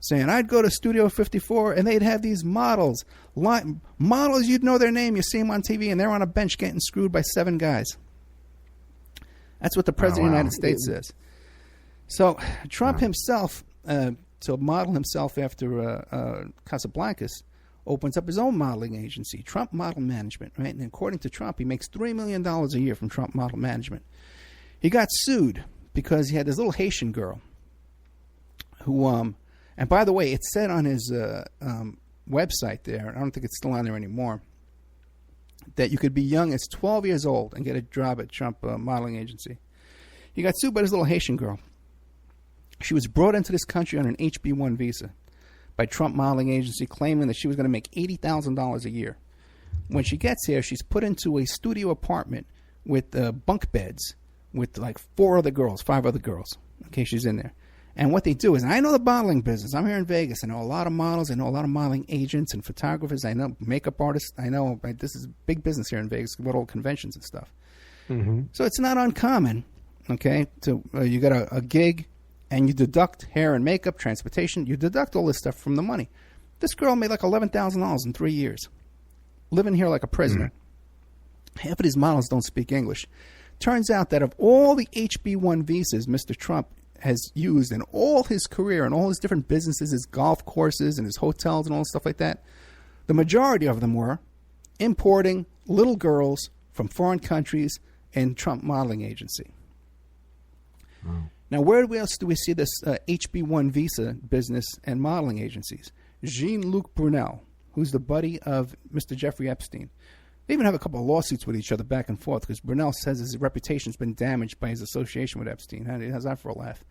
saying, I'd go to Studio 54 and they'd have these models. Models, you'd know their name, you see them on TV, and they're on a bench getting screwed by 7 guys. That's what the President of the United States says. So Trump himself, to model himself after Casablancas, opens up his own modeling agency, Trump Model Management, right? And according to Trump, he makes $3 million a year from Trump Model Management. He got sued because he had this little Haitian girl who, and by the way, it said on his website there, I don't think it's still on there anymore, that you could be young as 12 years old and get a job at Trump modeling agency. He got sued by this little Haitian girl. She was brought into this country on an HB1 visa by Trump modeling agency, claiming that she was going to make $80,000 a year. When she gets here, she's put into a studio apartment with bunk beds with like 5 other girls. Okay, she's in there. And what they do is, and I know the modeling business. I'm here in Vegas. I know a lot of models. I know a lot of modeling agents and photographers. I know makeup artists. I know this is big business here in Vegas with all conventions and stuff. Mm-hmm. So it's not uncommon, okay, to you got a gig and you deduct hair and makeup, transportation. You deduct all this stuff from the money. This girl made like $11,000 in 3 years, living here like a prisoner. Mm-hmm. Half of these models don't speak English. Turns out that of all the HB1 visas Mr. Trump has used in all his career and all his different businesses, his golf courses and his hotels and all stuff like that, the majority of them were importing little girls from foreign countries and Trump modeling agency. Wow. Now, where else do we see this HB1 visa business and modeling agencies? Jean-Luc Brunel, who's the buddy of Mr. Jeffrey Epstein. They even have a couple of lawsuits with each other back and forth because Brunel says his reputation's been damaged by his association with Epstein. How's that for a laugh?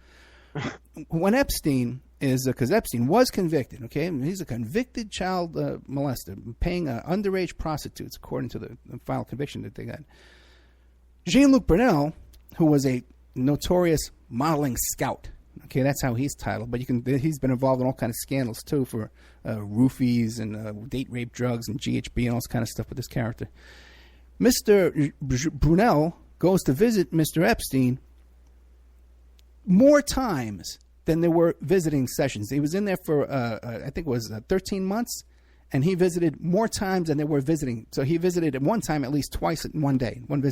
When Epstein is, because Epstein was convicted, okay? He's a convicted child molester, paying underage prostitutes, according to the final conviction that they got. Jean-Luc Brunel, who was a notorious modeling scout, okay, that's how he's titled, but he's been involved in all kinds of scandals, too, for roofies and date rape drugs and GHB and all this kind of stuff with this character. Mr. Brunel goes to visit Mr. Epstein more times than there were visiting sessions. He was in there for, I think it was 13 months, and he visited more times than there were visiting. So he visited at one time at least twice in one day, one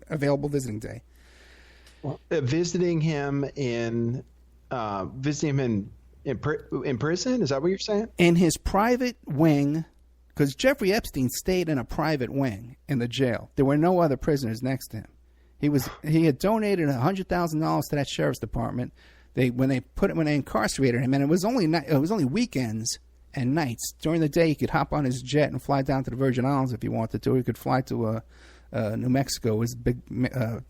available visiting day. Visiting him in prison? Is that what you're saying? In his private wing, because Jeffrey Epstein stayed in a private wing in the jail. There were no other prisoners next to him. He had donated $100,000 to that sheriff's department. When they incarcerated him, and it was only weekends and nights. During the day, he could hop on his jet and fly down to the Virgin Islands if he wanted to. He could fly to New Mexico, his big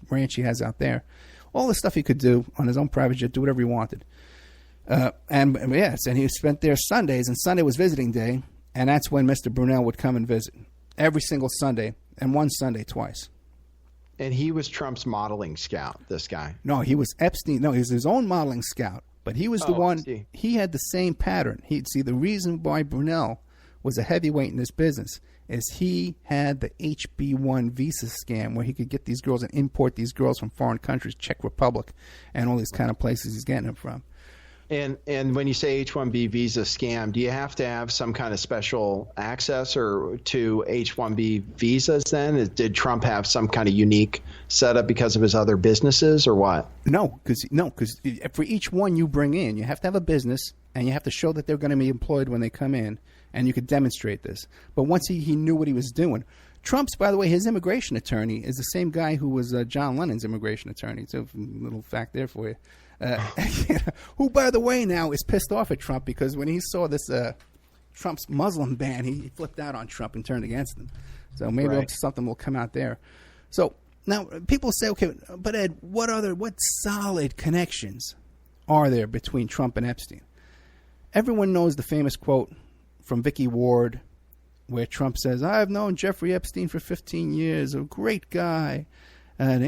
ranch he has out there. All the stuff he could do on his own private jet, do whatever he wanted. And he spent there Sundays, and Sunday was visiting day, and that's when Mr. Brunel would come and visit every single Sunday, and one Sunday twice. And he was Trump's modeling scout, this guy. No, he was Epstein. No, he was his own modeling scout, but he was the one. He had the same pattern. The reason why Brunel was a heavyweight in this business is he had the HB1 visa scam where he could get these girls and import these girls from foreign countries, Czech Republic, and all these kind of places he's getting them from. And when you say H-1B visa scam, do you have to have some kind of special access or to H-1B visas then? Did Trump have some kind of unique setup because of his other businesses or what? No, because for each one you bring in, you have to have a business and you have to show that they're going to be employed when they come in, and you could demonstrate this. But once he knew what he was doing. Trump's, by the way, his immigration attorney is the same guy who was John Lennon's immigration attorney. So a little fact there for you. Who, by the way, now is pissed off at Trump because when he saw this Trump's Muslim ban, he flipped out on Trump and turned against him. So maybe something will come out there. So now people say, okay, but Ed, what solid connections are there between Trump and Epstein? Everyone knows the famous quote from Vicky Ward where Trump says, "I've known Jeffrey Epstein for 15 years, a great guy. And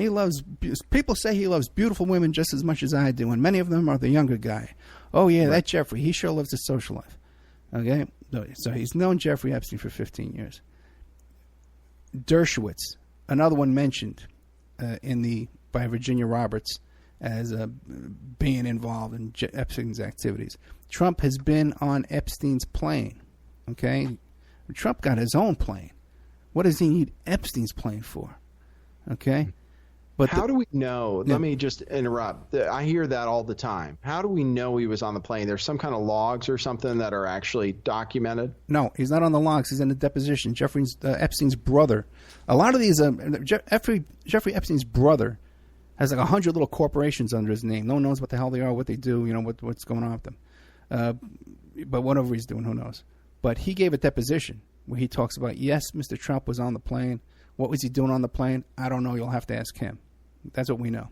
people say he loves beautiful women just as much as I do, and many of them are the younger guy. Oh, yeah, that Jeffrey, he sure lives a social life." Okay? So he's known Jeffrey Epstein for 15 years. Dershowitz, another one mentioned by Virginia Roberts as being involved in Epstein's activities. Trump has been on Epstein's plane. Okay? Trump got his own plane. What does he need Epstein's plane for? Okay, but how do we know? Let me just interrupt. I hear that all the time. How do we know he was on the plane? There's some kind of logs or something that are actually documented? No, he's not on the logs. He's in the deposition. Epstein's brother. A lot of these, Jeffrey Epstein's brother Has like 100 little corporations under his name. No one knows what the hell they are, what they do, what's going on with them. But whatever he's doing, who knows? But he gave a deposition where he talks about, yes, Mr. Trump was on the plane. What was he doing on the plane? I don't know. You'll have to ask him. That's what we know.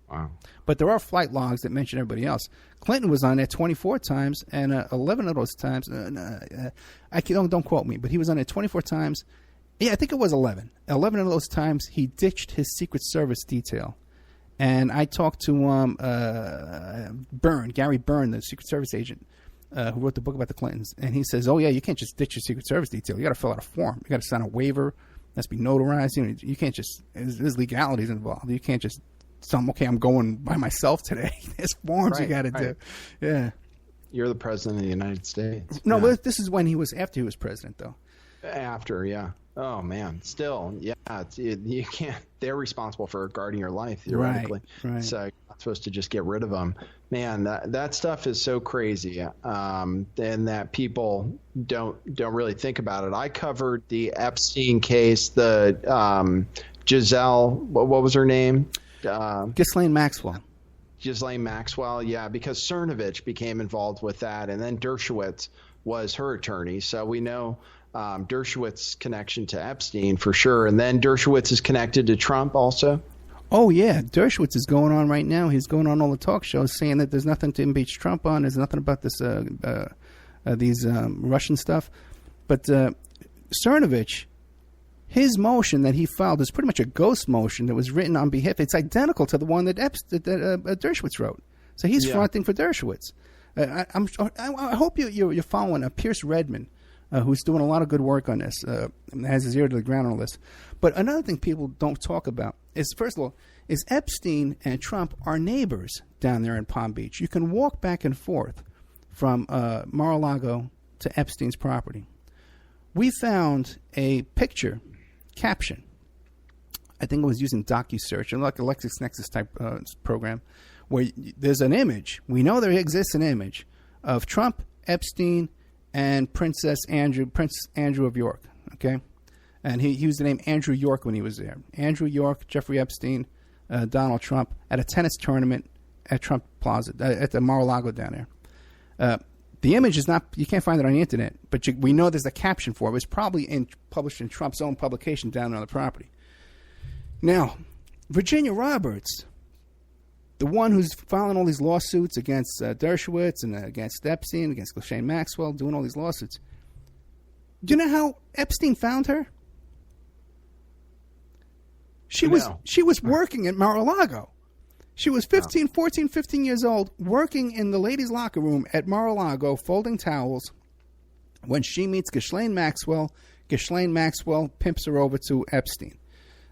Wow. But there are flight logs that mention everybody else. Clinton was on there 24 times, and 11 of those times, don't quote me, but he was on there 24 times. Yeah, I think it was 11. 11 of those times he ditched his Secret Service detail. And I talked to Gary Byrne, the Secret Service agent, who wrote the book about the Clintons. And he says, oh, yeah, you can't just ditch your Secret Service detail. You got to fill out a form. You got to sign a waiver. That's be notarized. You can't just, there's legalities involved. You can't just tell them, okay, I'm going by myself today. There's forms you got to do. Yeah. You're the president of the United States. No, but this is after he was president, though. After, yeah. Oh man, still, yeah. You can't. They're responsible for guarding your life theoretically. Right. So you're not supposed to just get rid of them. Man, that stuff is so crazy, and that people don't really think about it. I covered the Epstein case, the Giselle. What was her name? Ghislaine Maxwell. Ghislaine Maxwell, yeah, because Cernovich became involved with that, and then Dershowitz was her attorney. So we know Dershowitz's connection to Epstein for sure, and then Dershowitz is connected to Trump also. Oh yeah, Dershowitz is going on right now. He's going on all the talk shows saying that there's nothing to impeach Trump on. There's nothing about this these Russian stuff. But Cernovich, his motion that he filed is pretty much a ghost motion that was written on behalf. It's identical to the one that Dershowitz wrote. So he's fronting for Dershowitz. I hope you're following Pierce Redmond, who's doing a lot of good work on this, has his ear to the ground on all this. But another thing people don't talk about is, first of all, is Epstein and Trump are neighbors down there in Palm Beach. You can walk back and forth from Mar-a-Lago to Epstein's property. We found a picture caption. I think it was using DocuSearch, like a LexisNexis type program, where there's an image. We know there exists an image of Trump, Epstein, and Prince Andrew of York, okay? And he used the name Andrew York when he was there. Andrew York, Jeffrey Epstein, Donald Trump at a tennis tournament at Trump Plaza, at the Mar-a-Lago down there. The image is not, you can't find it on the internet, but we know there's a caption for it. It was probably published in Trump's own publication down on the property. Now, Virginia Roberts, the one who's filing all these lawsuits against Dershowitz and against Epstein, against Ghislaine Maxwell, doing all these lawsuits. Do you know how Epstein found her? She was working at Mar-a-Lago. She was 15 years old, working in the ladies' locker room at Mar-a-Lago, folding towels. When she meets Ghislaine Maxwell pimps her over to Epstein.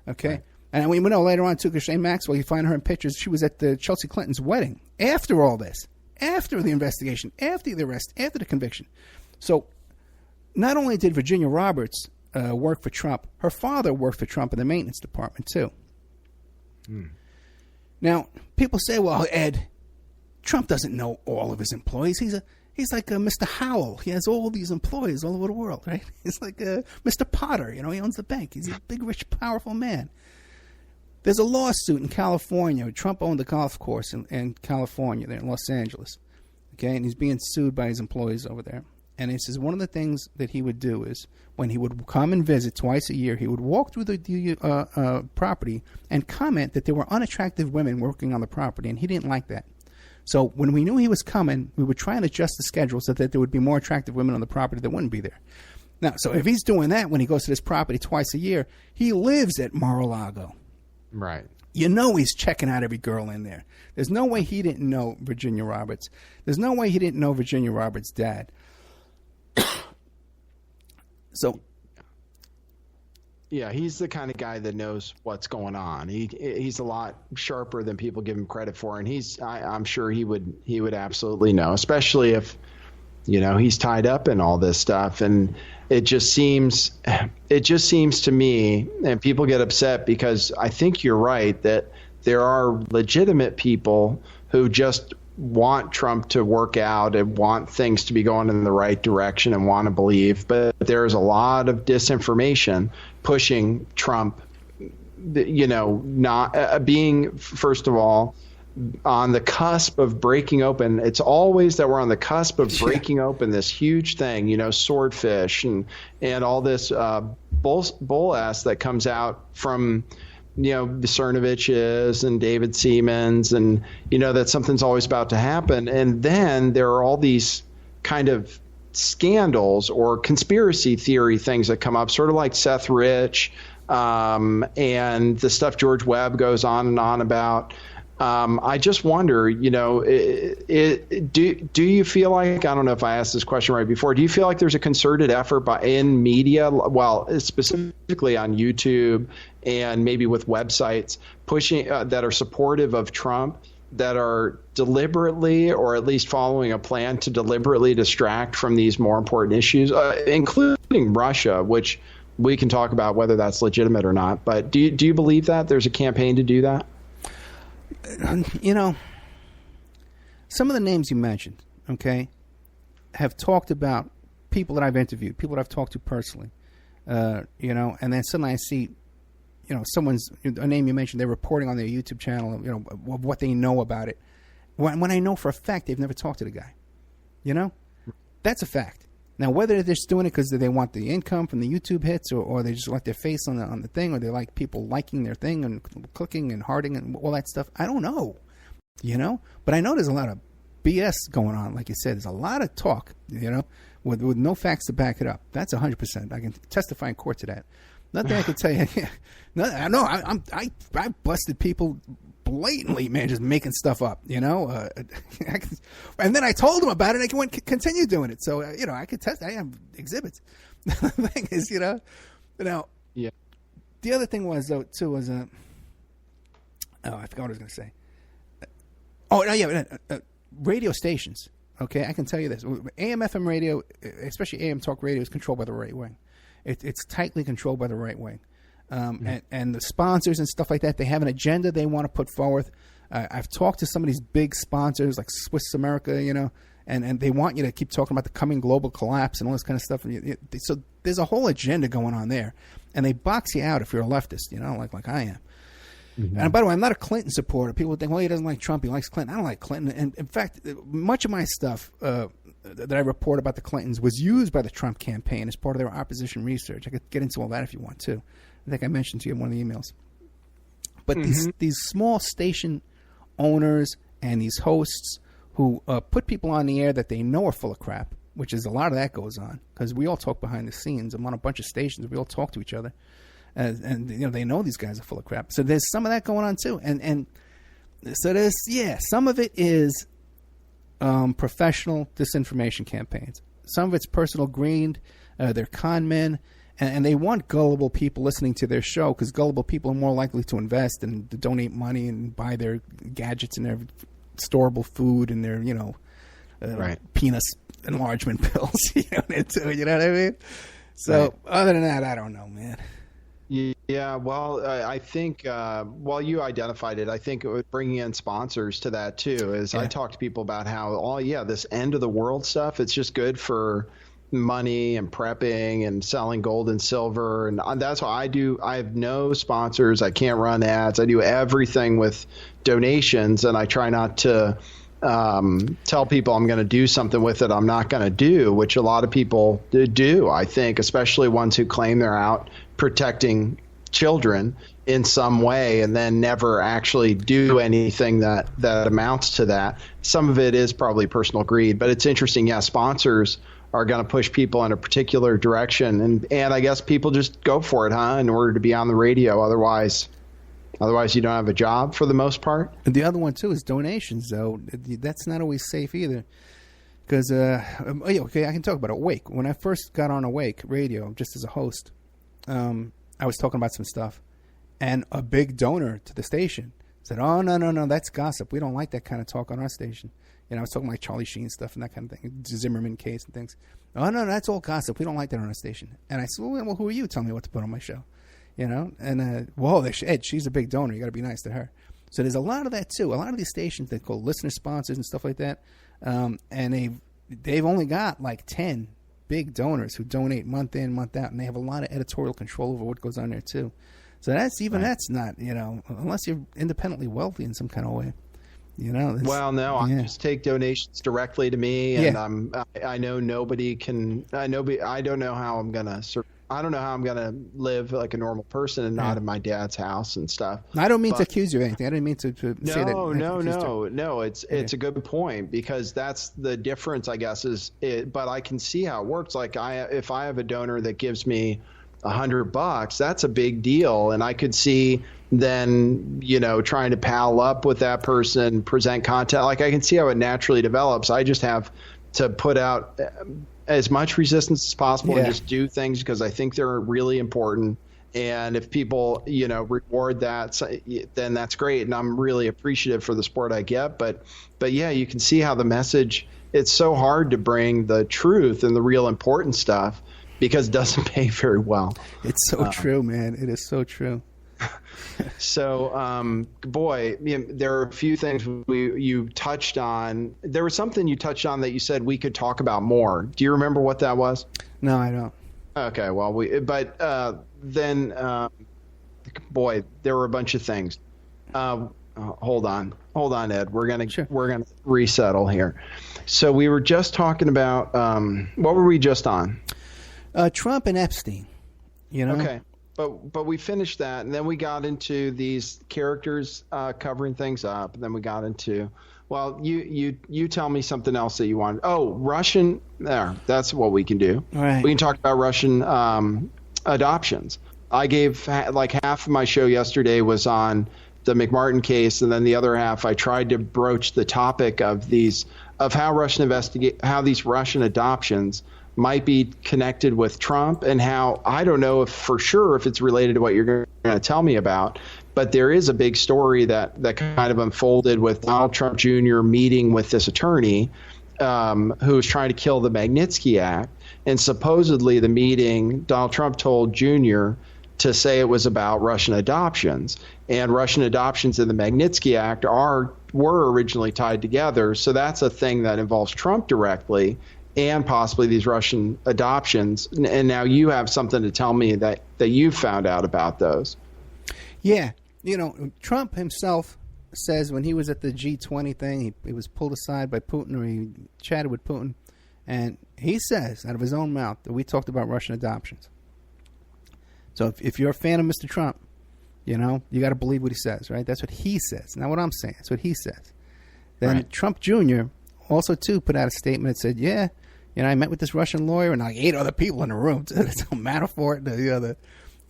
Okay? Right. And we know later on, too, Ghislaine Maxwell, you find her in pictures. She was at the Chelsea Clinton's wedding after all this, after the investigation, after the arrest, after the conviction. So not only did Virginia Roberts work for Trump, her father worked for Trump in the maintenance department, too. Now, people say, well, Ed, Trump doesn't know all of his employees. He's like Mr. Howell. He has all these employees all over the world, right? He's like Mr. Potter. He owns the bank. He's a big, rich, powerful man. There's a lawsuit in California. Trump owned a golf course in California, there in Los Angeles. Okay, and he's being sued by his employees over there. And he says one of the things that he would do is when he would come and visit twice a year, he would walk through the property and comment that there were unattractive women working on the property, and he didn't like that. So when we knew he was coming, we would try and adjust the schedule so that there would be more attractive women on the property that wouldn't be there. Now, so if he's doing that when he goes to this property twice a year, he lives at Mar-a-Lago. Right. You know he's checking out every girl in there. There's no way he didn't know Virginia Roberts. There's no way he didn't know Virginia Roberts' dad. So, yeah, he's the kind of guy that knows what's going on. He's a lot sharper than people give him credit for, and I'm sure he would absolutely know, especially if he's tied up in all this stuff. And it just seems to me, and people get upset because I think you're right that there are legitimate people who just want Trump to work out and want things to be going in the right direction and want to believe. But there's a lot of disinformation pushing Trump not being, first of all, on the cusp of breaking open. It's always that we're on the cusp of breaking open this huge thing, swordfish and all this bull ass that comes out from, the Cernoviches and David Siemens, and, that something's always about to happen. And then there are all these kind of scandals or conspiracy theory things that come up, sort of like Seth Rich, and the stuff George Webb goes on and on about. I just wonder, do you feel like, I don't know if I asked this question right before, do you feel like there's a concerted effort in media, well, specifically on YouTube and maybe with websites pushing that are supportive of Trump, that are deliberately, or at least following a plan to deliberately distract from these more important issues, including Russia, which we can talk about whether that's legitimate or not. But do you believe that there's a campaign to do that? Some of the names you mentioned, okay, have talked about people that I've interviewed, people that I've talked to personally, and then suddenly I see, a name you mentioned, they're reporting on their YouTube channel, of what they know about it. When I know for a fact they've never talked to the guy, that's a fact. Now, whether they're just doing it because they want the income from the YouTube hits, or they just like their face on the thing, or they like people liking their thing and clicking and hearting and all that stuff, I don't know, But I know there's a lot of BS going on. Like you said, there's a lot of talk, with no facts to back it up. That's 100%. I can testify in court to that. Nothing I can tell you. No, I busted people blatantly, man, just making stuff up, and then I told them about it. And I can continue doing it. So I could test. I have exhibits. The thing is, now, yeah. The other thing was I forgot what I was going to say. Radio stations. Okay, I can tell you this: AM/FM radio, especially AM talk radio, is controlled by the right wing. It's tightly controlled by the right wing. And the sponsors and stuff like that, they have an agenda they want to put forth. I've talked to some of these big sponsors like Swiss America, and they want you to keep talking about the coming global collapse and all this kind of stuff. So there's a whole agenda going on there, and they box you out if you're a leftist, like I am. Mm-hmm. And by the way, I'm not a Clinton supporter. People think, well, he doesn't like Trump, he likes Clinton. I don't like Clinton. And in fact, much of my stuff that I report about the Clintons was used by the Trump campaign as part of their opposition research. I could get into all that if you want to. I think I mentioned to you in one of the emails. But these small station owners and these hosts who put people on the air that they know are full of crap, which is a lot of that goes on, because we all talk behind the scenes. I'm on a bunch of stations. We all talk to each other. And they know these guys are full of crap. So there's some of that going on too. And so there's, some of it is professional disinformation campaigns. Some of it's personal greed. They're con men. And they want gullible people listening to their show, because gullible people are more likely to invest and to donate money and buy their gadgets and their storable food and their, penis enlargement pills. You know what I mean? So other than that, I don't know, man. Yeah, well, I think, you identified it. I think bringing in sponsors to that, too, is I talk to people about how, this end of the world stuff, it's just good for money and prepping and selling gold and silver. And that's what I do. I have no sponsors. I can't run ads. I do everything with donations, and I try not to tell people I'm going to do something with it I'm not going to do, which a lot of people do, I think, especially ones who claim they're out protecting children in some way and then never actually do anything that amounts to that. Some of it is probably personal greed, but it's interesting. Yeah, sponsors are going to push people in a particular direction, and I guess people just go for it, in order to be on the radio. Otherwise you don't have a job for the most part. And the other one too is donations, though. That's not always safe either, because okay, I can talk about Awake. When I first got on Awake Radio, just as a host, I was talking about some stuff, and a big donor to the station said, "Oh, no, that's gossip. We don't like that kind of talk on our station." I was talking like Charlie Sheen stuff and that kind of thing, Zimmerman case and things. "Oh, no, that's all gossip. We don't like that on our station." And I said, "Well, who are you? Tell me what to put on my show." And Ed, she's a big donor. You got to be nice to her. So there's a lot of that too. A lot of these stations, they call listener sponsors and stuff like that, and they've only got like 10 big donors who donate month in, month out, and they have a lot of editorial control over what goes on there too. So that's not, unless you're independently wealthy in some kind of way. Well, no, I just take donations directly to me, and I know nobody can. I don't know how I'm gonna. I don't know how I'm gonna live like a normal person and not in my dad's house and stuff. I don't mean to accuse you of anything. I didn't mean to say that. No. It's a good point, because that's the difference, I guess. But I can see how it works. Like if I have a donor that gives me $100, that's a big deal, and I could see then trying to pal up with that person, present content. Like I can see how it naturally develops. I just have to put out as much resistance as possible and just do things because I think they're really important. And if people reward that, then that's great, and I'm really appreciative for the support I get. But yeah, you can see how the message, it's so hard to bring the truth and the real important stuff because it doesn't pay very well. It's so true, man. It is so true. So, boy, there are a few things you touched on. There was something you touched on that you said we could talk about more. Do you remember what that was? No, I don't. Okay, well, then, boy, there were a bunch of things. Hold on, Ed. We're gonna resettle here. So we were just talking about what were we just on? Trump and Epstein. Okay. But we finished that, and then we got into these characters covering things up, and then we got into, well, you tell me something else that you want. Oh, Russian. There, that's what we can do. All right. We can talk about Russian adoptions. I gave like half of my show yesterday was on the McMartin case, and then the other half I tried to broach the topic of these how these Russian adoptions might be connected with Trump, and how I don't know if for sure if it's related to what you're going to tell me about, but there is a big story that kind of unfolded with Donald Trump Jr. meeting with this attorney who was trying to kill the Magnitsky Act, and supposedly the meeting, Donald Trump told Jr. to say it was about Russian adoptions, and Russian adoptions and the Magnitsky Act were originally tied together, so that's a thing that involves Trump directly, and possibly these Russian adoptions. And now you have something to tell me that you found out about those. Yeah. Trump himself says when he was at the G20 thing, he was pulled aside by Putin, or he chatted with Putin, and he says out of his own mouth that we talked about Russian adoptions. So if you're a fan of Mr. Trump, you got to believe what he says, right? That's what he says, not what I'm saying. That's what he says. Then right. Trump Jr. also, too, put out a statement that said, I met with this Russian lawyer and like 8 other people in the room. There's no Manafort, the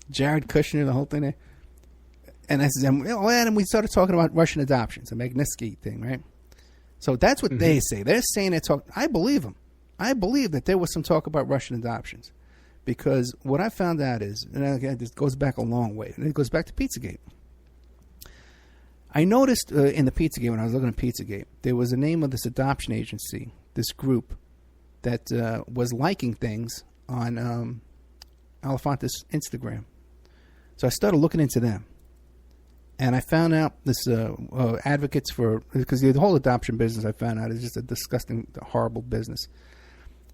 Jared Kushner, the whole thing there. And I said, and we started talking about Russian adoptions, the Magnitsky thing, right? So that's what they say. They're saying I believe them. I believe that there was some talk about Russian adoptions, because what I found out is, and again, this goes back a long way, and it goes back to Pizzagate. I noticed in the Pizzagate, when I was looking at Pizzagate, there was a name of this adoption agency, this group that was liking things on Alefantis' Instagram. So I started looking into them. And I found out this advocates for, because the whole adoption business I found out is just a disgusting, horrible business.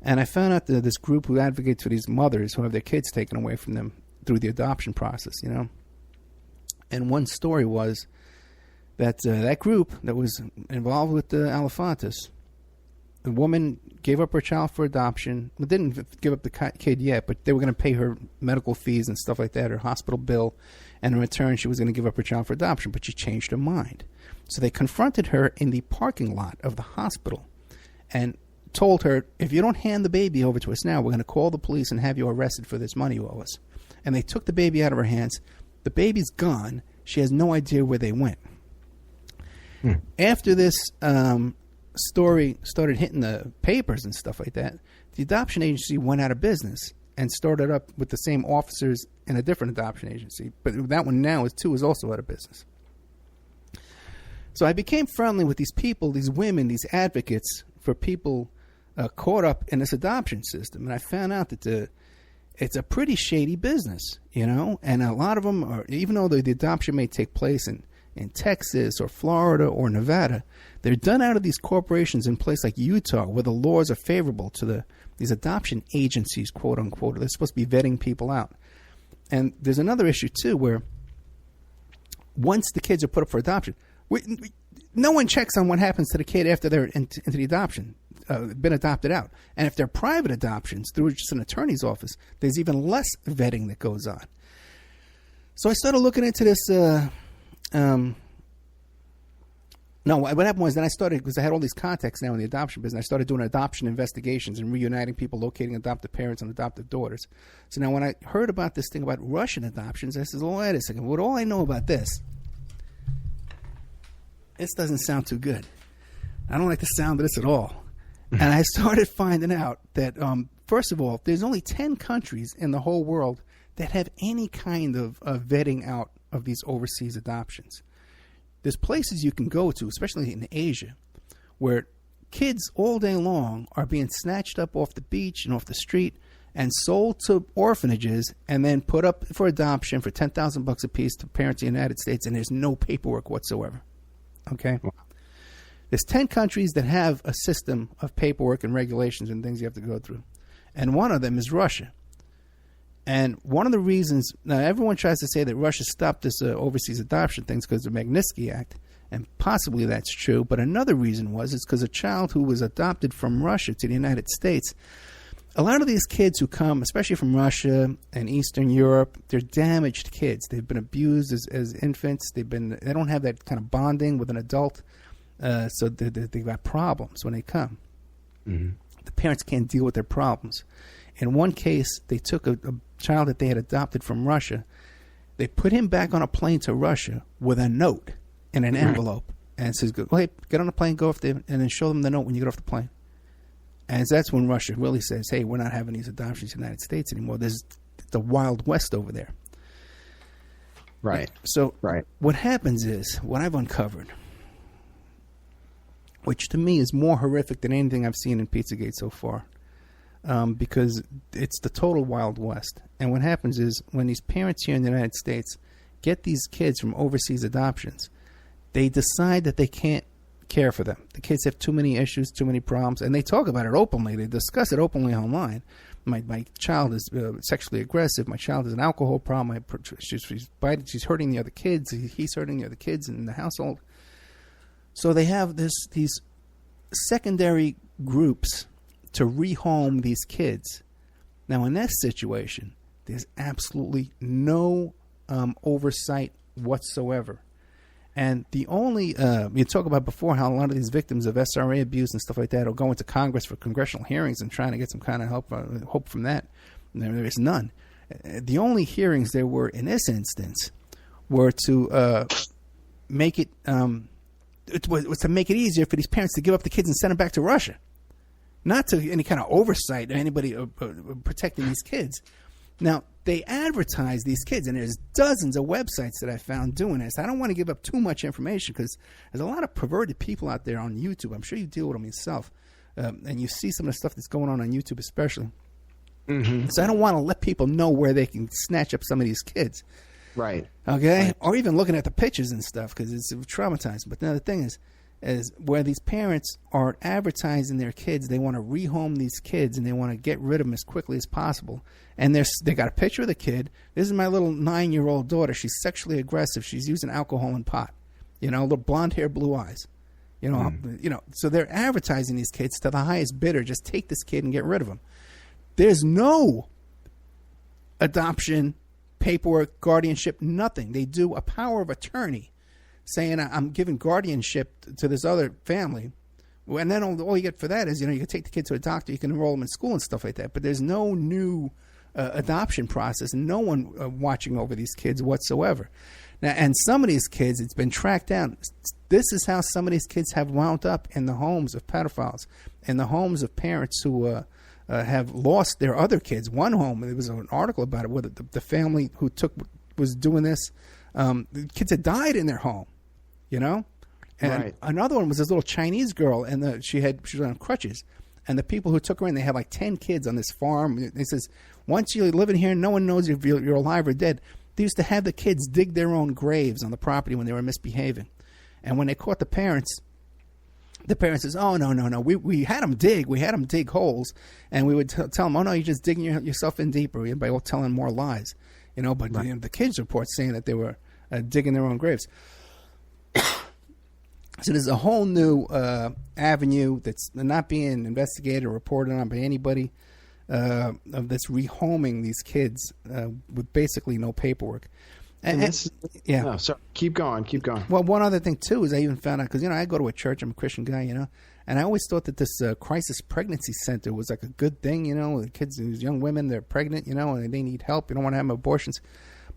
And I found out that this group who advocates for these mothers who have their kids taken away from them through the adoption process, And one story was that that group that was involved with the Alefantis, the woman gave up her child for adoption. Well, didn't give up the kid yet, but they were going to pay her medical fees and stuff like that, her hospital bill, and in return she was going to give up her child for adoption, but she changed her mind. So they confronted her in the parking lot of the hospital and told her, if you don't hand the baby over to us now, we're going to call the police and have you arrested for this money you owe us. And they took the baby out of her hands. The baby's gone. She has no idea where they went. After this story started hitting the papers and stuff like that, the adoption agency went out of business and started up with the same officers in a different adoption agency. But that one now is also out of business. So I became friendly with these people, these women, these advocates for people caught up in this adoption system. And I found out that it's a pretty shady business, and a lot of them are, even though the adoption may take place in Texas or Florida or Nevada, they're done out of these corporations in places like Utah, where the laws are favorable to these adoption agencies, quote unquote. They're supposed to be vetting people out. And there's another issue too, where once the kids are put up for adoption, no one checks on what happens to the kid after they're into the adoption, been adopted out. And if they're private adoptions through just an attorney's office, there's even less vetting that goes on. So I started looking into this. No, what happened was then I started, because I had all these contacts now in the adoption business, I started doing adoption investigations and reuniting people, locating adoptive parents and adoptive daughters. So now when I heard about this thing about Russian adoptions, I said, well, wait a second. With all I know about this doesn't sound too good. I don't like the sound of this at all. And I started finding out that, first of all, there's only 10 countries in the whole world that have any kind of vetting out of these overseas adoptions. There's places you can go to, especially in Asia, where kids all day long are being snatched up off the beach and off the street and sold to orphanages and then put up for adoption for $10,000 a piece to parents in the United States, and there's no paperwork whatsoever. Okay? Wow. There's 10 countries that have a system of paperwork and regulations and things you have to go through. And one of them is Russia. And one of the reasons, now everyone tries to say that Russia stopped this overseas adoption things because of the Magnitsky Act, and possibly that's true, but another reason is because a child who was adopted from Russia to the United States, a lot of these kids who come, especially from Russia and Eastern Europe, they're damaged kids. They've been abused as infants. They don't have that kind of bonding with an adult, so they've got problems when they come. Mm-hmm. The parents can't deal with their problems. In one case, they took a child that they had adopted from Russia. They put him back on a plane to Russia with a note in an envelope. And it says, go, hey, get on the plane, go off there, and then show them the note when you get off the plane. And that's when Russia really says, hey, we're not having these adoptions in the United States anymore. There's the Wild West over there. Right. So what happens is, what I've uncovered, which to me is more horrific than anything I've seen in Pizzagate so far, because it's the total Wild West. And what happens is when these parents here in the United States get these kids from overseas adoptions, they decide that they can't care for them. The kids have too many issues, too many problems, and they talk about it openly. They discuss it openly online. My child is sexually aggressive. My child has an alcohol problem. She's hurting the other kids. He's hurting the other kids in the household. So they have these secondary groups to rehome these kids. Now, in that situation, there's absolutely no oversight whatsoever. And the only, you talk about before how a lot of these victims of SRA abuse and stuff like that will go into Congress for congressional hearings and trying to get some kind of hope from that. There is none. The only hearings there were in this instance were to make it, was to make it easier for these parents to give up the kids and send them back to Russia. Not to any kind of oversight of anybody protecting these kids. Now, they advertise these kids, and there's dozens of websites that I found doing this. I don't want to give up too much information because there's a lot of perverted people out there on YouTube. I'm sure you deal with them yourself. And you see some of the stuff that's going on YouTube especially. Mm-hmm. So I don't want to let people know where they can snatch up some of these kids. Right. Okay? Right. Or even looking at the pictures and stuff because it's traumatizing. But the thing is where these parents are advertising their kids, they want to rehome these kids and they want to get rid of them as quickly as possible. And they got a picture of the kid. This is my little 9-year-old daughter. She's sexually aggressive. She's using alcohol and pot. Little blonde hair, blue eyes. So they're advertising these kids to the highest bidder. Just take this kid and get rid of him. There's no adoption, paperwork, guardianship, nothing. They do a power of attorney saying I'm giving guardianship to this other family. And then all you get for that is, you can take the kid to a doctor, you can enroll them in school and stuff like that. But there's no new adoption process and no one watching over these kids whatsoever. Now, and some of these kids, it's been tracked down. This is how some of these kids have wound up in the homes of pedophiles, in the homes of parents who have lost their other kids. One home, there was an article about it, where the family who was doing this, the kids had died in their home. And right. Another one was this little Chinese girl, and she was on crutches. And the people who took her in, they had like 10 kids on this farm. They says, once you live in here, no one knows if you're alive or dead. They used to have the kids dig their own graves on the property when they were misbehaving. And when they caught the parents says, oh, no. We had them dig. We had them dig holes. And we would tell them, oh, no, you're just digging yourself in deeper by telling more lies. But right. The kids' reports saying that they were digging their own graves. So there's a whole new avenue that's not being investigated or reported on by anybody of this rehoming these kids with basically no paperwork. Yeah. No, sorry. Keep going. Well, one other thing too is I even found out because I go to a church. I'm a Christian guy, and I always thought that this crisis pregnancy center was like a good thing. The kids, these young women, they're pregnant, and they need help. You don't want to have abortions,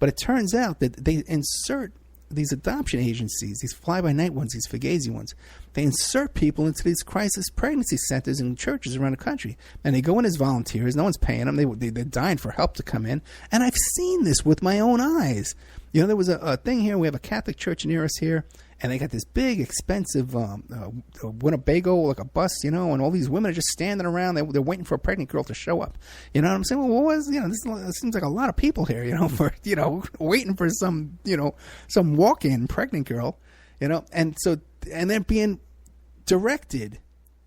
but it turns out that they insert these adoption agencies, these fly-by-night ones, these fugazi ones. They insert people into these crisis pregnancy centers in churches around the country, and they go in as volunteers. No one's paying them. They're dying for help to come in, and I've seen this with my own eyes. There was a thing here. We have a Catholic church near us here, and they got this big, expensive Winnebago, like a bus, and all these women are just standing around. They're waiting for a pregnant girl to show up. You know what I'm saying? Well, this seems like a lot of people here, for waiting for some walk-in pregnant girl, and they're being directed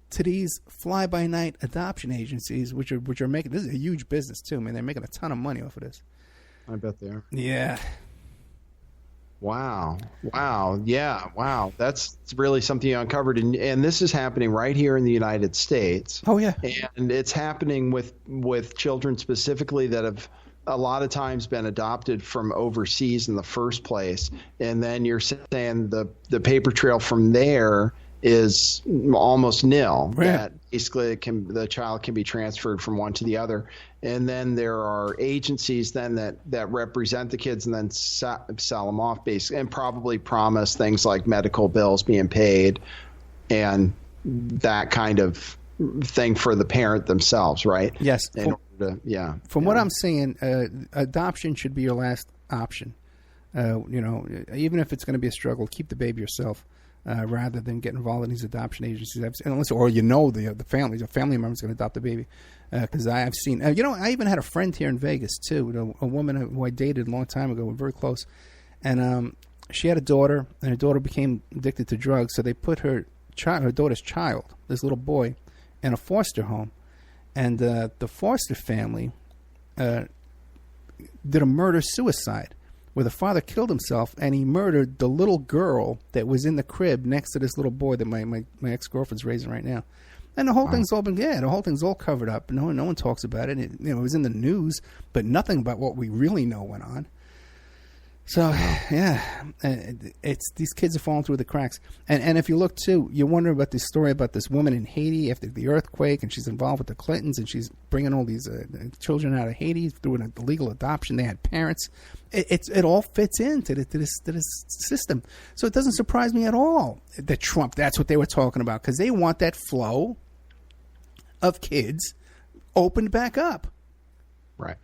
to these fly-by-night adoption agencies, which are making this is a huge business too, man. They're making a ton of money off of this. I bet they are. Yeah. Wow. Yeah. Wow. That's really something you uncovered. And this is happening right here in the United States. Oh, yeah. And it's happening with children specifically that have a lot of times been adopted from overseas in the first place. And then you're saying the paper trail from there is almost nil. Right. That basically the child can be transferred from one to the other. And then there are agencies then that represent the kids and then sell them off basically, and probably promise things like medical bills being paid and that kind of thing for the parent themselves, right? Yes. From what I'm saying, adoption should be your last option. Even if it's going to be a struggle, keep the baby yourself. Rather than get involved in these adoption agencies, unless the family member's going to adopt the baby. Because I've seen, I even had a friend here in Vegas too, a woman who I dated a long time ago. We're very close, and she had a daughter, and her daughter became addicted to drugs. So they put her daughter's child, this little boy, in a foster home, and the foster family did a murder-suicide, where the father killed himself and he murdered the little girl that was in the crib next to this little boy that my ex-girlfriend's raising right now. And the whole thing's all covered up. No one talks about it. It was in the news, but nothing about what we really know went on. So, yeah, it's these kids are falling through the cracks. And if you look, too, you wonder about this story about this woman in Haiti after the earthquake, and she's involved with the Clintons, and she's bringing all these children out of Haiti through an illegal adoption. They had parents. It all fits into this system. So it doesn't surprise me at all that Trump, that's what they were talking about, because they want that flow of kids opened back up.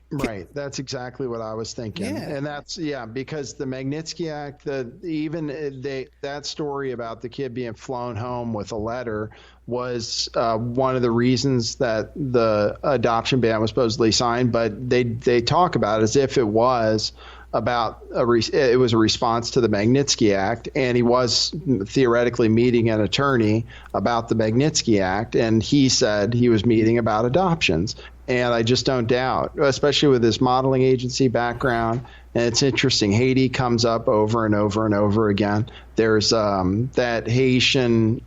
Right. That's exactly what I was thinking. Yeah. And that's, because the Magnitsky Act, that story about the kid being flown home with a letter was one of the reasons that the adoption ban was supposedly signed. But they talk about it as if it was about it was a response to the Magnitsky Act, and he was theoretically meeting an attorney about the Magnitsky Act, and he said he was meeting about adoptions. And I just don't doubt, especially with his modeling agency background. And it's interesting. Haiti comes up over and over and over again. There's that agency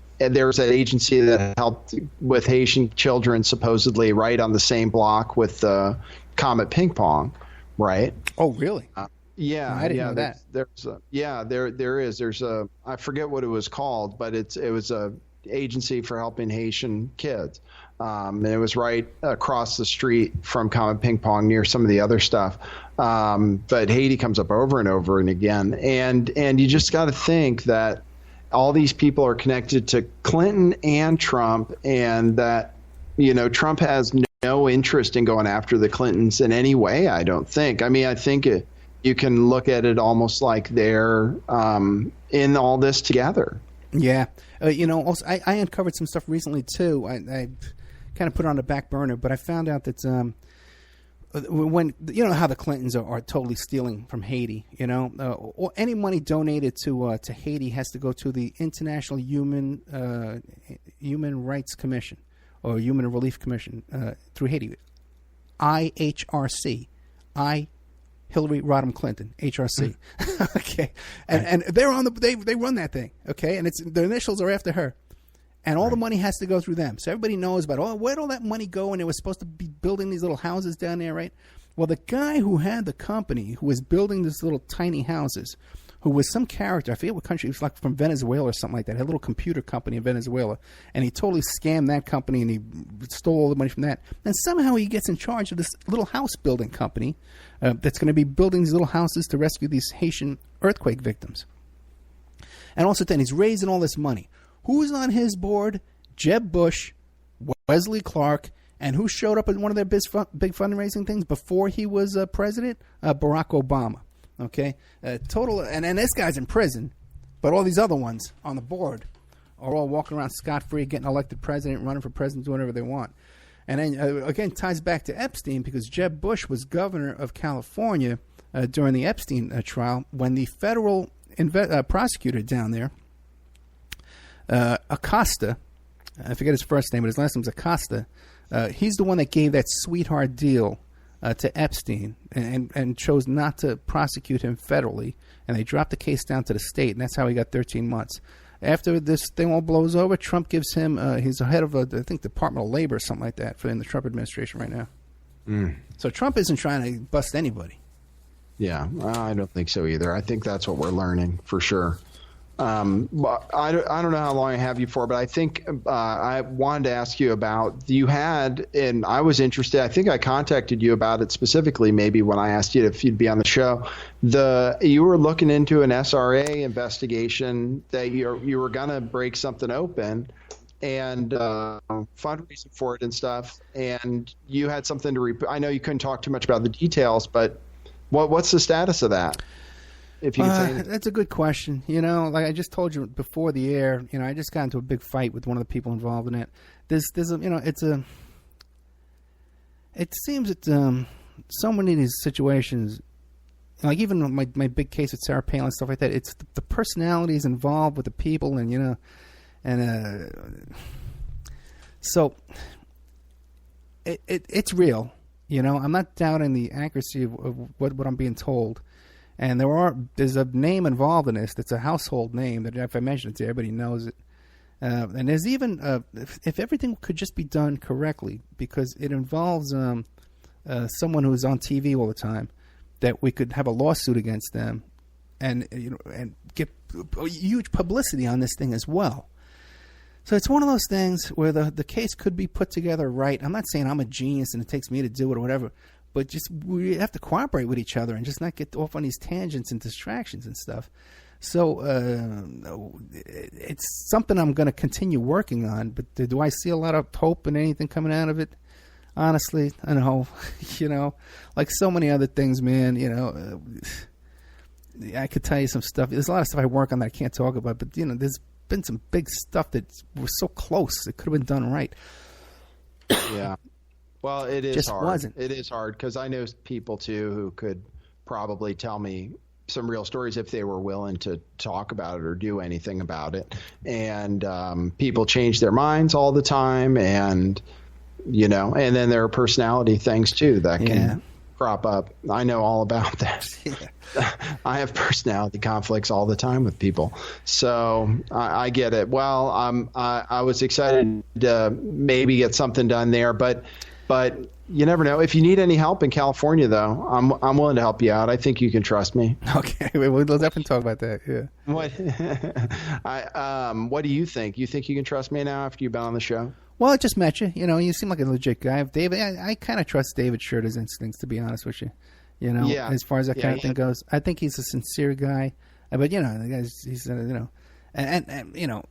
that helped with Haitian children, supposedly right on the same block with Comet Ping Pong, right? Oh, really? Yeah, I didn't know that. There is. There's I forget what it was called, but it was a agency for helping Haitian kids. And it was right across the street from Comet Ping Pong near some of the other stuff. But Haiti comes up over and over and again. And you just got to think that all these people are connected to Clinton and Trump, and that, Trump has no interest in going after the Clintons in any way, I don't think. I mean, I think you can look at it almost like they're in all this together. Yeah. Also, I uncovered some stuff recently, too. I kind of put it on the back burner, but I found out that when how the Clintons are totally stealing from Haiti, or any money donated to Haiti has to go to the International Human Rights Commission or Human Relief Commission through Haiti, IHRC, Hillary Rodham Clinton, HRC. Okay, and they're on they run that thing. Okay, and it's the initials are after her, and all the money has to go through them. So everybody knows about where'd all that money go? And they were supposed to be building these little houses down there, right? Well, the guy who had the company who was building these little tiny houses, who was some character, I forget what country, he was like from Venezuela or something like that. He had a little computer company in Venezuela, and he totally scammed that company, and he stole all the money from that. And somehow he gets in charge of this little house building company that's going to be building these little houses to rescue these Haitian earthquake victims. And also then he's raising all this money. Who's on his board? Jeb Bush, Wesley Clark, and who showed up at one of their big fundraising things before he was president? Barack Obama. Okay, total, and this guy's in prison, but all these other ones on the board are all walking around scot-free, getting elected president, running for president, doing whatever they want. And then again, ties back to Epstein, because Jeb Bush was governor of California during the Epstein trial when the federal prosecutor down there, Acosta, I forget his first name, but his last name's Acosta. He's the one that gave that sweetheart deal to Epstein and chose not to prosecute him federally, and they dropped the case down to the state, and that's how he got 13 months. After this thing all blows over, Trump gives him, he's the head of, I think, Department of Labor or something like that in the Trump administration right now. So Trump isn't trying to bust anybody. Yeah, I don't think so either. I think that's what we're learning for sure. But I don't know how long I have you for, but I think I wanted to ask you about, you had, and I was interested, I think I contacted you about it specifically maybe when I asked you if you'd be on the show. You were looking into an SRA investigation that you were going to break something open and fundraising for it and stuff, and you had something to I know you couldn't talk too much about the details, but what's the status of that? If you could say anything. That's a good question. You know, like I just told you before the air, you know, I just got into a big fight with one of the people involved in it. There's a, you know, it seems that so many of these situations, like even my big case with Sarah Palin and stuff like that, it's the personalities involved with the people, and you know, and so it's real. You know, I'm not doubting the accuracy of what I'm being told. And there's a name involved in this that's a household name that if I mention it to everybody knows it. And there's even, if everything could just be done correctly, because it involves someone who's on TV all the time, that we could have a lawsuit against them and get huge publicity on this thing as well. So it's one of those things where the case could be put together right. I'm not saying I'm a genius and it takes me to do it or whatever, but just we have to cooperate with each other and just not get off on these tangents and distractions and stuff. So it's something I'm going to continue working on. But do I see a lot of hope in anything coming out of it? Honestly, I know. You know, like so many other things, man. You know, I could tell you some stuff. There's a lot of stuff I work on that I can't talk about. But you know, there's been some big stuff that was so close. It could have been done right. Yeah. Well, it is just hard. Wasn't. It is hard because I know people, too, who could probably tell me some real stories if they were willing to talk about it or do anything about it. And people change their minds all the time. And, you know, and then there are personality things, too, that can crop up. I know all about that. I have personality conflicts all the time with people. So I get it. Well, I was excited to maybe get something done there, but you never know. If you need any help in California, though, I'm willing to help you out. I think you can trust me. Okay, we'll definitely talk about that. Yeah. What do you think? You think you can trust me now after you've been on the show? Well, I just met you. You know, you seem like a legit guy. David, I kind of trust David Schroeder's instincts, to be honest with you. You know, as far as that kind of thing goes, I think he's a sincere guy. But you know, the guy's he's you know, and you know,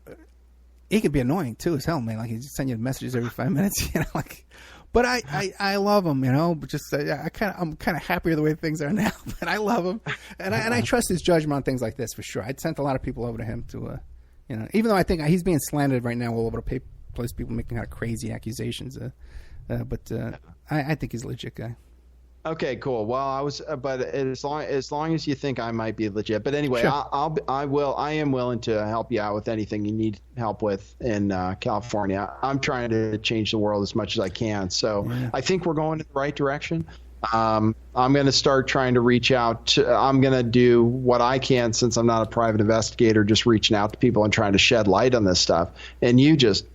he could be annoying too as hell, man. Like he's sending you messages every 5 minutes. You know, like. But I love him, you know. But just I'm kind of happier the way things are now. But I love him, and I trust his judgment on things like this for sure. I'd sent a lot of people over to him to, you know, even though I think he's being slandered right now all over the place, people making kind of crazy accusations. But I think he's a legit guy. Okay, cool. Well, but as long as you think I might be legit. But anyway, sure. I am willing to help you out with anything you need help with in California. I'm trying to change the world as much as I can. So I think we're going in the right direction. I'm going to start trying to reach out to, I'm going to do what I can, since I'm not a private investigator, just reaching out to people and trying to shed light on this stuff. And you just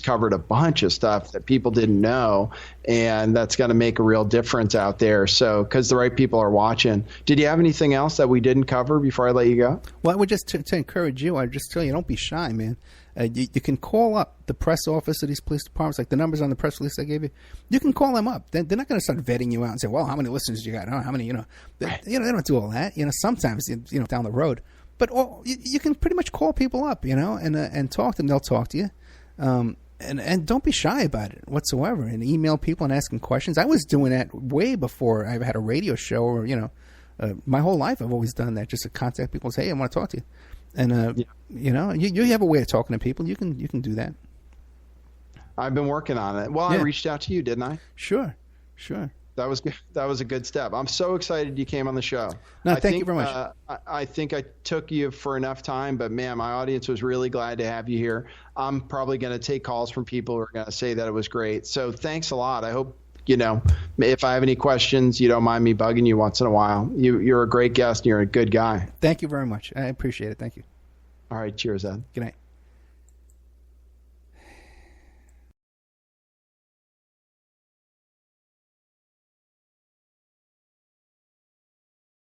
covered a bunch of stuff that people didn't know, and that's going to make a real difference out there. So, because the right people are watching. Did you have anything else that we didn't cover before I let you go? Well, I would just to encourage you, I'd just tell you, don't be shy, man. You can call up the press office of these police departments, like the numbers on the press release I gave you. You can call them up. They're not going to start vetting you out and say, well, how many listeners you got? Oh, how many, they don't do all that. Sometimes, down the road. But you can pretty much call people up, and talk to them. They'll talk to you. And don't be shy about it whatsoever. And email people and ask them questions. I was doing that way before I had a radio show, or my whole life I've always done that, just to contact people and say, hey, I want to talk to you. And you have a way of talking to people. You can do that. I've been working on it. Well, yeah. I reached out to you, didn't I? Sure. That was good. That was a good step. I'm so excited you came on the show. No, thank you very much. I think I took you for enough time, but man, my audience was really glad to have you here. I'm probably going to take calls from people who are going to say that it was great. So thanks a lot. I hope, if I have any questions, you don't mind me bugging you once in a while. You're a great guest and you're a good guy. Thank you very much. I appreciate it. Thank you. All right. Cheers, Ed. Good night.